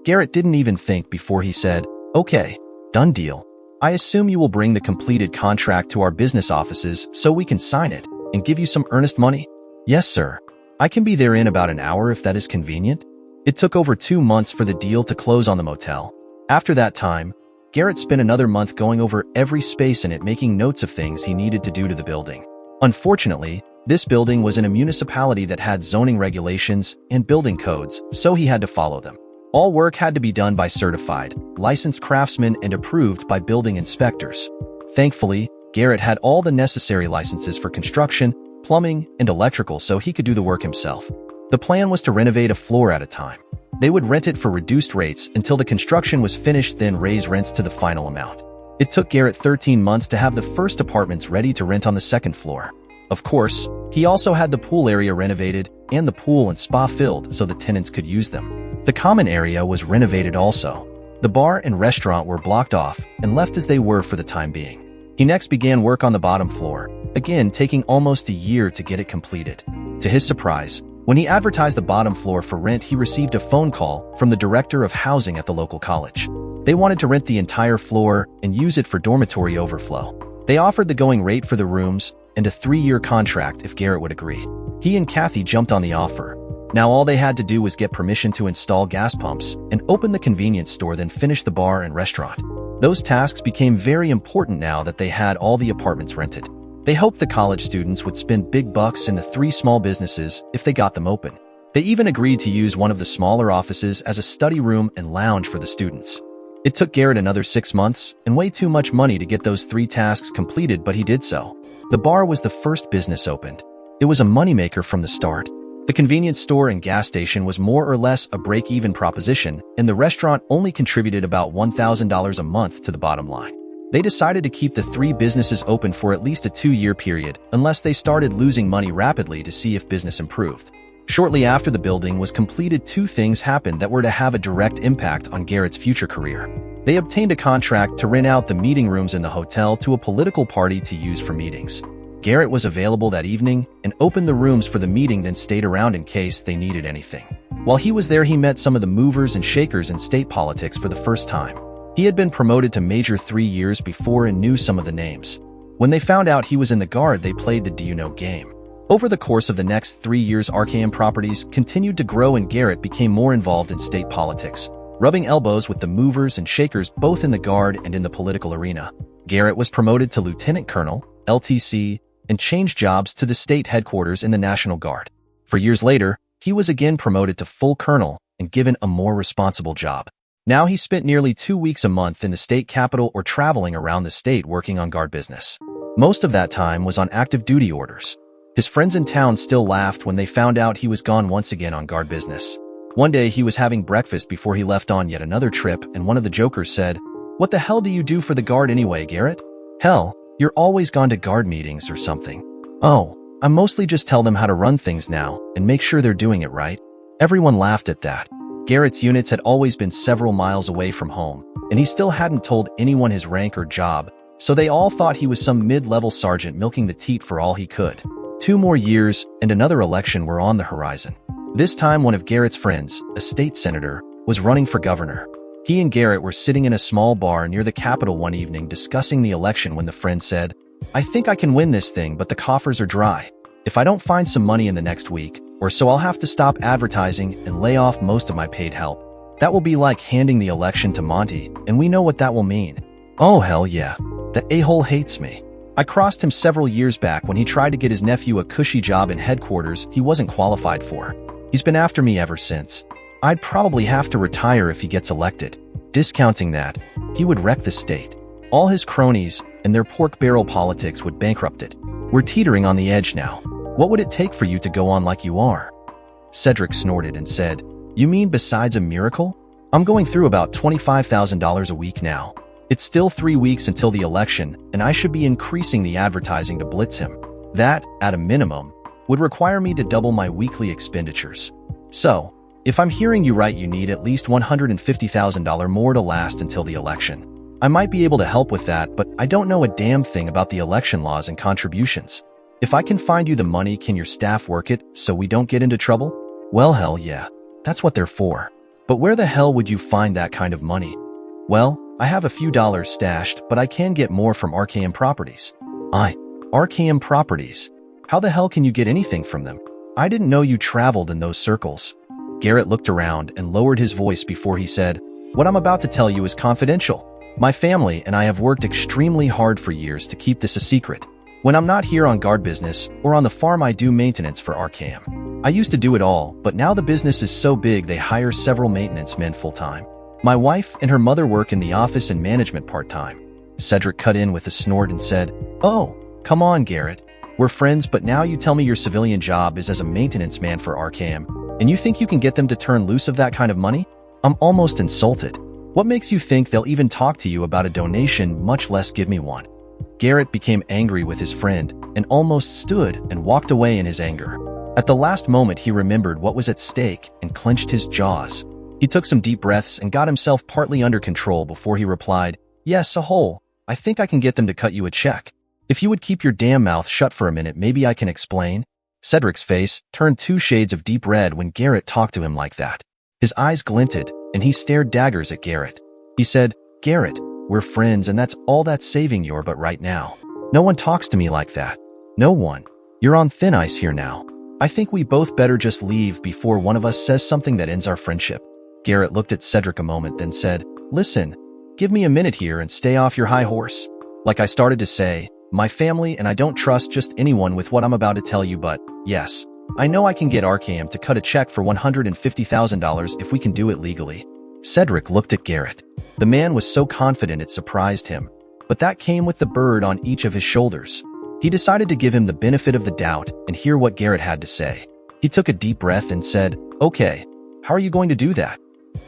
Garrett didn't even think before he said, "Okay, done deal. I assume you will bring the completed contract to our business offices so we can sign it and give you some earnest money?" "Yes, sir. I can be there in about an hour if that is convenient." It took over 2 months for the deal to close on the motel. After that time, Garrett spent another month going over every space in it, making notes of things he needed to do to the building. Unfortunately, this building was in a municipality that had zoning regulations and building codes, so he had to follow them. All work had to be done by certified, licensed craftsmen and approved by building inspectors. Thankfully, Garrett had all the necessary licenses for construction, plumbing, and electrical, so he could do the work himself. The plan was to renovate a floor at a time. They would rent it for reduced rates until the construction was finished, then raise rents to the final amount. It took Garrett 13 months to have the first apartments ready to rent on the second floor. Of course, he also had the pool area renovated and the pool and spa filled so the tenants could use them. The common area was renovated also. The bar and restaurant were blocked off and left as they were for the time being. He next began work on the bottom floor, again taking almost a year to get it completed. To his surprise, when he advertised the bottom floor for rent, he received a phone call from the director of housing at the local college. They wanted to rent the entire floor and use it for dormitory overflow. They offered the going rate for the rooms and a 3-year contract if Garrett would agree. He and Kathy jumped on the offer. Now all they had to do was get permission to install gas pumps and open the convenience store, then finish the bar and restaurant. Those tasks became very important now that they had all the apartments rented. They hoped the college students would spend big bucks in the 3 small businesses if they got them open. They even agreed to use one of the smaller offices as a study room and lounge for the students. It took Garrett another 6 months and way too much money to get those 3 tasks completed, but he did so. The bar was the first business opened. It was a moneymaker from the start. The convenience store and gas station was more or less a break-even proposition, and the restaurant only contributed about $1,000 a month to the bottom line. They decided to keep the 3 businesses open for at least a 2-year period unless they started losing money rapidly to see if business improved. Shortly after the building was completed, 2 things happened that were to have a direct impact on Garrett's future career. They obtained a contract to rent out the meeting rooms in the hotel to a political party to use for meetings. Garrett was available that evening and opened the rooms for the meeting, then stayed around in case they needed anything. While he was there, he met some of the movers and shakers in state politics for the first time. He had been promoted to major 3 years before and knew some of the names. When they found out he was in the Guard, they played the "Do you know" game. Over the course of the next 3 years, RKM Properties continued to grow and Garrett became more involved in state politics, rubbing elbows with the movers and shakers both in the Guard and in the political arena. Garrett was promoted to Lieutenant Colonel, LTC, and changed jobs to the state headquarters in the National Guard. For years later, he was again promoted to full colonel and given a more responsible job. Now he spent nearly 2 weeks a month in the state capital or traveling around the state working on guard business. Most of that time was on active duty orders. His friends in town still laughed when they found out he was gone once again on guard business. One day he was having breakfast before he left on yet another trip, and one of the jokers said, "What the hell do you do for the guard anyway, Garrett?" "Hell, you're always gone to guard meetings or something." "Oh, I mostly just tell them how to run things now and make sure they're doing it right." Everyone laughed at that. Garrett's units had always been several miles away from home, and he still hadn't told anyone his rank or job, so they all thought he was some mid-level sergeant milking the teat for all he could. 2 more years and another election were on the horizon. This time one of Garrett's friends, a state senator, was running for governor. He and Garrett were sitting in a small bar near the Capitol one evening discussing the election when the friend said, "I think I can win this thing, but the coffers are dry. If I don't find some money in the next week or so, I'll have to stop advertising and lay off most of my paid help. That will be like handing the election to Monty, and we know what that will mean." "Oh, hell yeah. That a-hole hates me. I crossed him several years back when he tried to get his nephew a cushy job in headquarters he wasn't qualified for. He's been after me ever since. I'd probably have to retire if he gets elected. Discounting that, he would wreck the state. All his cronies and their pork barrel politics would bankrupt it. We're teetering on the edge now. What would it take for you to go on like you are?" Cedric snorted and said, "You mean besides a miracle? I'm going through about $25,000 a week now. It's still 3 weeks until the election, and I should be increasing the advertising to blitz him. That, at a minimum, would require me to double my weekly expenditures. So, if I'm hearing you right, you need at least $150,000 more to last until the election. I might be able to help with that, but I don't know a damn thing about the election laws and contributions. If I can find you the money, can your staff work it so we don't get into trouble?" "Well, hell yeah. That's what they're for. But where the hell would you find that kind of money?" "Well, I have a few dollars stashed, but I can get more from RKM Properties." RKM Properties? How the hell can you get anything from them? I didn't know you traveled in those circles." Garrett looked around and lowered his voice before he said, "What I'm about to tell you is confidential. My family and I have worked extremely hard for years to keep this a secret. When I'm not here on guard business or on the farm, I do maintenance for RKM. I used to do it all, but now the business is so big they hire several maintenance men full-time. My wife and her mother work in the office and management part-time." Cedric cut in with a snort and said, "Oh, come on, Garrett. We're friends, but now you tell me your civilian job is as a maintenance man for RKM, and you think you can get them to turn loose of that kind of money? I'm almost insulted. What makes you think they'll even talk to you about a donation, much less give me one?" Garrett became angry with his friend and almost stood and walked away in his anger. At the last moment, he remembered what was at stake and clenched his jaws. He took some deep breaths and got himself partly under control before he replied, "Yes, I think I can get them to cut you a check. If you would keep your damn mouth shut for a minute, maybe I can explain." Cedric's face turned 2 shades of deep red when Garrett talked to him like that. His eyes glinted, and he stared daggers at Garrett. He said, "Garrett, we're friends, and that's all that's saving your butt right now. No one talks to me like that. No one. You're on thin ice here now. I think we both better just leave before one of us says something that ends our friendship." Garrett looked at Cedric a moment, then said, "Listen, give me a minute here and stay off your high horse. Like I started to say, my family and I don't trust just anyone with what I'm about to tell you, but yes, I know I can get RKM to cut a check for $150,000 if we can do it legally." Cedric looked at Garrett. The man was so confident it surprised him, but that came with the bird on each of his shoulders. He decided to give him the benefit of the doubt and hear what Garrett had to say. He took a deep breath and said, "Okay, how are you going to do that?"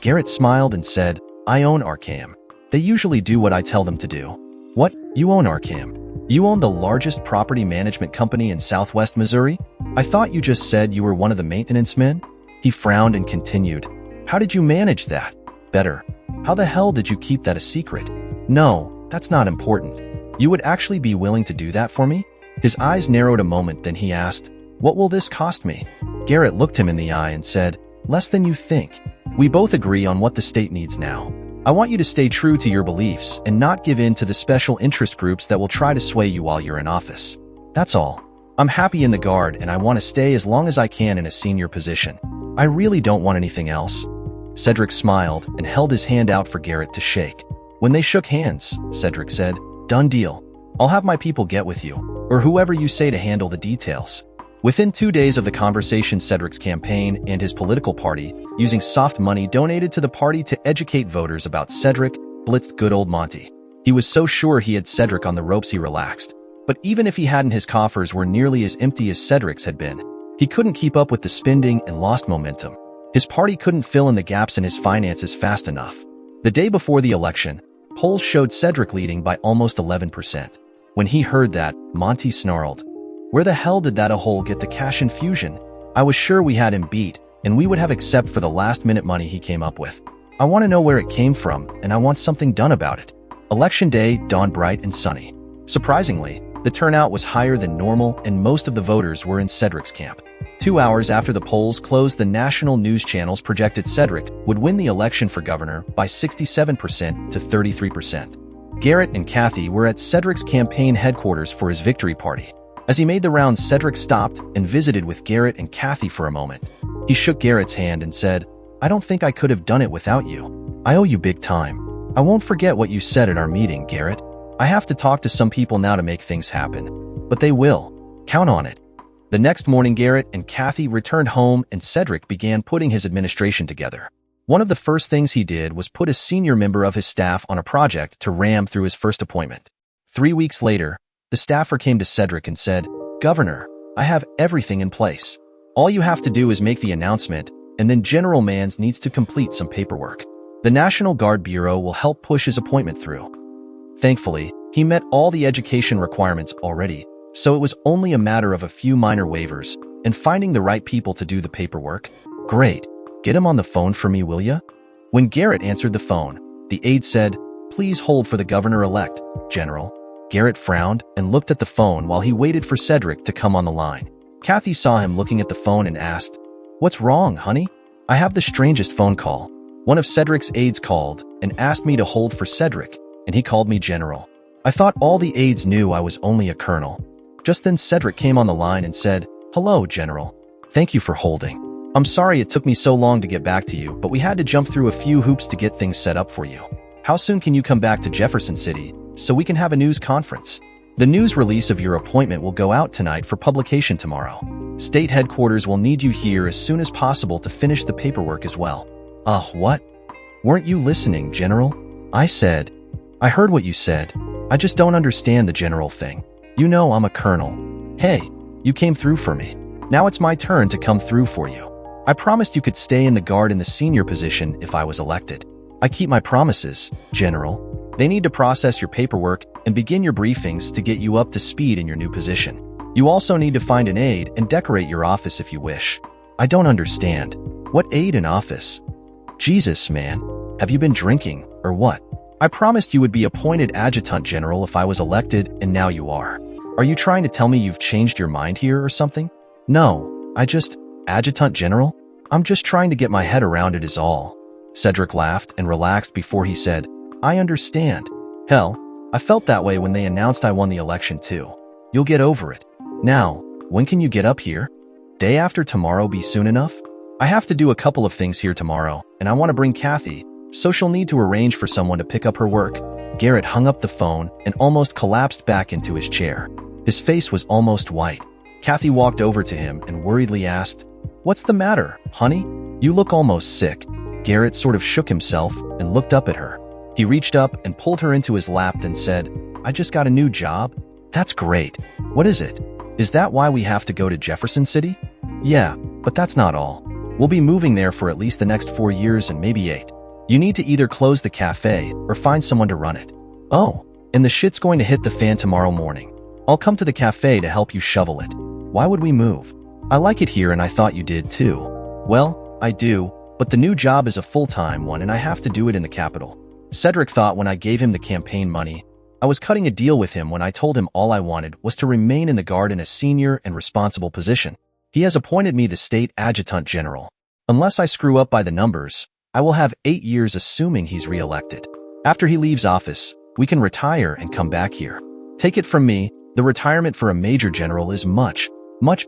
Garrett smiled and said, "I own RKM. They usually do what I tell them to do." "What? You own RKM? You own the largest property management company in Southwest Missouri? I thought you just said you were one of the maintenance men?" He frowned and continued, "How did you manage that? Better, how the hell did you keep that a secret?" "No, that's not important. You would actually be willing to do that for me?" His eyes narrowed a moment, then he asked, "What will this cost me?" Garrett looked him in the eye and said, "Less than you think. We both agree on what the state needs now. I want you to stay true to your beliefs and not give in to the special interest groups that will try to sway you while you're in office. That's all. I'm happy in the Guard and I want to stay as long as I can in a senior position. I really don't want anything else." Cedric smiled and held his hand out for Garrett to shake. When they shook hands, Cedric said, "Done deal. I'll have my people get with you, or whoever you say to handle the details." Within 2 days of the conversation, Cedric's campaign and his political party, using soft money donated to the party to educate voters about Cedric, blitzed good old Monty. He was so sure he had Cedric on the ropes he relaxed. But even if he hadn't, his coffers were nearly as empty as Cedric's had been. He couldn't keep up with the spending and lost momentum. His party couldn't fill in the gaps in his finances fast enough. The day before the election, polls showed Cedric leading by almost 11%. When he heard that, Monty snarled, "Where the hell did that a-hole get the cash infusion? I was sure we had him beat, and we would have except for the last-minute money he came up with. I want to know where it came from, and I want something done about it." Election day dawned bright and sunny. Surprisingly, the turnout was higher than normal, and most of the voters were in Cedric's camp. 2 hours after the polls closed, the national news channels projected Cedric would win the election for governor by 67% to 33%. Garrett and Kathy were at Cedric's campaign headquarters for his victory party. As he made the rounds, Cedric stopped and visited with Garrett and Kathy for a moment. He shook Garrett's hand and said, "I don't think I could have done it without you. I owe you big time. I won't forget what you said at our meeting, Garrett. I have to talk to some people now to make things happen. But they will. Count on it." The next morning, Garrett and Kathy returned home and Cedric began putting his administration together. One of the first things he did was put a senior member of his staff on a project to ram through his first appointment. 3 weeks later, the staffer came to Cedric and said, "Governor, I have everything in place. All you have to do is make the announcement, and then General Mans needs to complete some paperwork. The National Guard Bureau will help push his appointment through." Thankfully, he met all the education requirements already, so it was only a matter of a few minor waivers and finding the right people to do the paperwork. "Great. Get him on the phone for me, will ya?" When Garrett answered the phone, the aide said, "Please hold for the governor-elect, General." Garrett frowned and looked at the phone while he waited for Cedric to come on the line. Kathy saw him looking at the phone and asked, "What's wrong, honey?" "I have the strangest phone call. One of Cedric's aides called and asked me to hold for Cedric, and he called me General. I thought all the aides knew I was only a colonel." Just then Cedric came on the line and said, "Hello, General. Thank you for holding. I'm sorry it took me so long to get back to you, but we had to jump through a few hoops to get things set up for you. How soon can you come back to Jefferson City so we can have a news conference? The news release of your appointment will go out tonight for publication tomorrow. State headquarters will need you here as soon as possible to finish the paperwork as well." What? Weren't you listening, General?" I said. "I heard what you said. I just don't understand the general thing. You know I'm a colonel. Hey, you came through for me. Now it's my turn to come through for you. I promised you could stay in the Guard in the senior position if I was elected. I keep my promises, General. They need to process your paperwork and begin your briefings to get you up to speed in your new position. You also need to find an aide and decorate your office if you wish." "I don't understand. What aide and office?" "Jesus, man. Have you been drinking, or what? I promised you would be appointed Adjutant General if I was elected, and now you are. Are you trying to tell me you've changed your mind here or something?" "No, Adjutant General? I'm just trying to get my head around it is all." Cedric laughed and relaxed before he said, "I understand. Hell, I felt that way when they announced I won the election too. You'll get over it. Now, when can you get up here? Day after tomorrow be soon enough? I have to do a couple of things here tomorrow, and I want to bring Kathy, so she'll need to arrange for someone to pick up her work." Garrett hung up the phone and almost collapsed back into his chair. His face was almost white. Kathy walked over to him and worriedly asked, "What's the matter, honey? You look almost sick." Garrett sort of shook himself and looked up at her. He reached up and pulled her into his lap and said, "I just got a new job." "That's great. What is it? Is that why we have to go to Jefferson City?" "Yeah, but that's not all. We'll be moving there for at least the next 4 years and maybe 8. You need to either close the cafe or find someone to run it." "Oh, and the shit's going to hit the fan tomorrow morning. I'll come to the cafe to help you shovel it." "Why would we move? I like it here and I thought you did too." "Well, I do, but the new job is a full-time one and I have to do it in the capital." Cedric thought when I gave him the campaign money, I was cutting a deal with him when I told him all I wanted was to remain in the Guard in a senior and responsible position. He has appointed me the state adjutant general. Unless I screw up by the numbers, I will have 8 years assuming he's re-elected. After he leaves office, we can retire and come back here. Take it from me, the retirement for a major general is much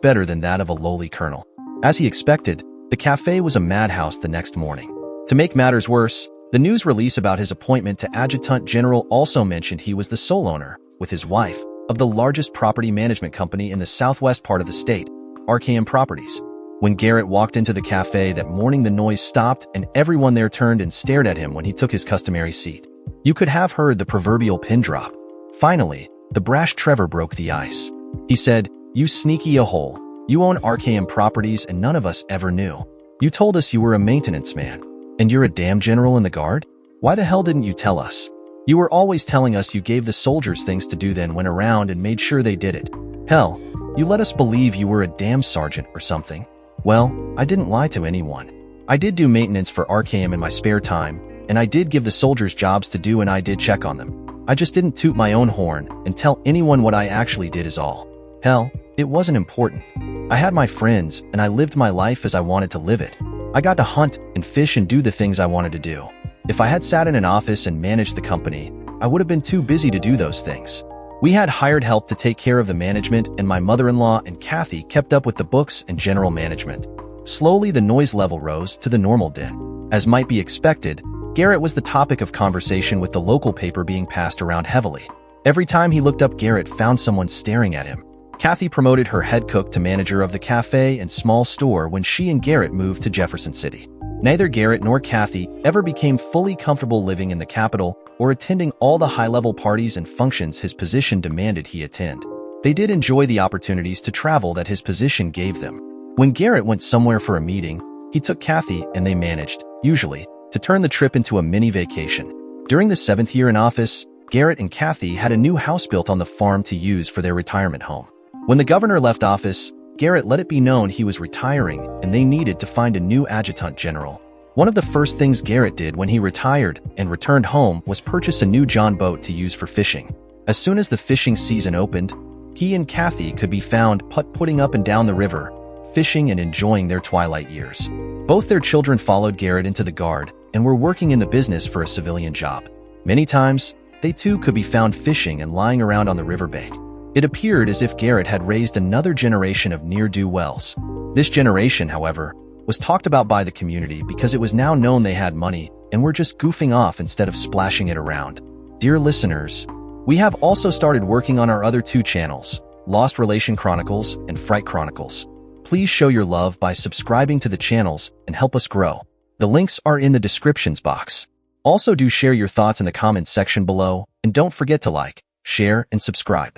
better than that of a lowly colonel. As he expected, the cafe was a madhouse the next morning. To make matters worse, the news release about his appointment to adjutant general also mentioned he was the sole owner, with his wife, of the largest property management company in the southwest part of the state. RKM Properties. When Garrett walked into the cafe that morning, the noise stopped and everyone there turned and stared at him when he took his customary seat. You could have heard the proverbial pin drop. Finally, the brash Trevor broke the ice. He said, "You sneaky a-hole. You own RKM Properties and none of us ever knew. You told us you were a maintenance man. And you're a damn general in the guard? Why the hell didn't you tell us? You were always telling us you gave the soldiers things to do, then went around and made sure they did it. Hell, you let us believe you were a damn sergeant or something." Well, I didn't lie to anyone. I did do maintenance for RKM in my spare time, and I did give the soldiers jobs to do, and I did check on them. I just didn't toot my own horn and tell anyone what I actually did is all. Hell, it wasn't important. I had my friends, and I lived my life as I wanted to live it. I got to hunt and fish and do the things I wanted to do. If I had sat in an office and managed the company, I would have been too busy to do those things. We had hired help to take care of the management, and my mother-in-law and Kathy kept up with the books and general management. Slowly, the noise level rose to the normal din. As might be expected, Garrett was the topic of conversation, with the local paper being passed around heavily. Every time he looked up, Garrett found someone staring at him. Kathy promoted her head cook to manager of the cafe and small store when she and Garrett moved to Jefferson City. Neither Garrett nor Kathy ever became fully comfortable living in the capital or attending all the high-level parties and functions his position demanded he attend. They did enjoy the opportunities to travel that his position gave them. When Garrett went somewhere for a meeting, he took Kathy and they managed, usually, to turn the trip into a mini vacation. During the 7th year in office, Garrett and Kathy had a new house built on the farm to use for their retirement home. When the governor left office, Garrett let it be known he was retiring and they needed to find a new adjutant general. One of the first things Garrett did when he retired and returned home was purchase a new John boat to use for fishing. As soon as the fishing season opened, he and Kathy could be found putt-putting up and down the river, fishing and enjoying their twilight years. Both their children followed Garrett into the Guard and were working in the business for a civilian job. Many times, they too could be found fishing and lying around on the riverbank. It appeared as if Garrett had raised another generation of ne'er-do-wells. This generation, however, was talked about by the community because it was now known they had money and were just goofing off instead of splashing it around. Dear listeners, we have also started working on our other 2 channels, Lost Relation Chronicles and Fright Chronicles. Please show your love by subscribing to the channels and help us grow. The links are in the descriptions box. Also, do share your thoughts in the comments section below, and don't forget to like, share, and subscribe.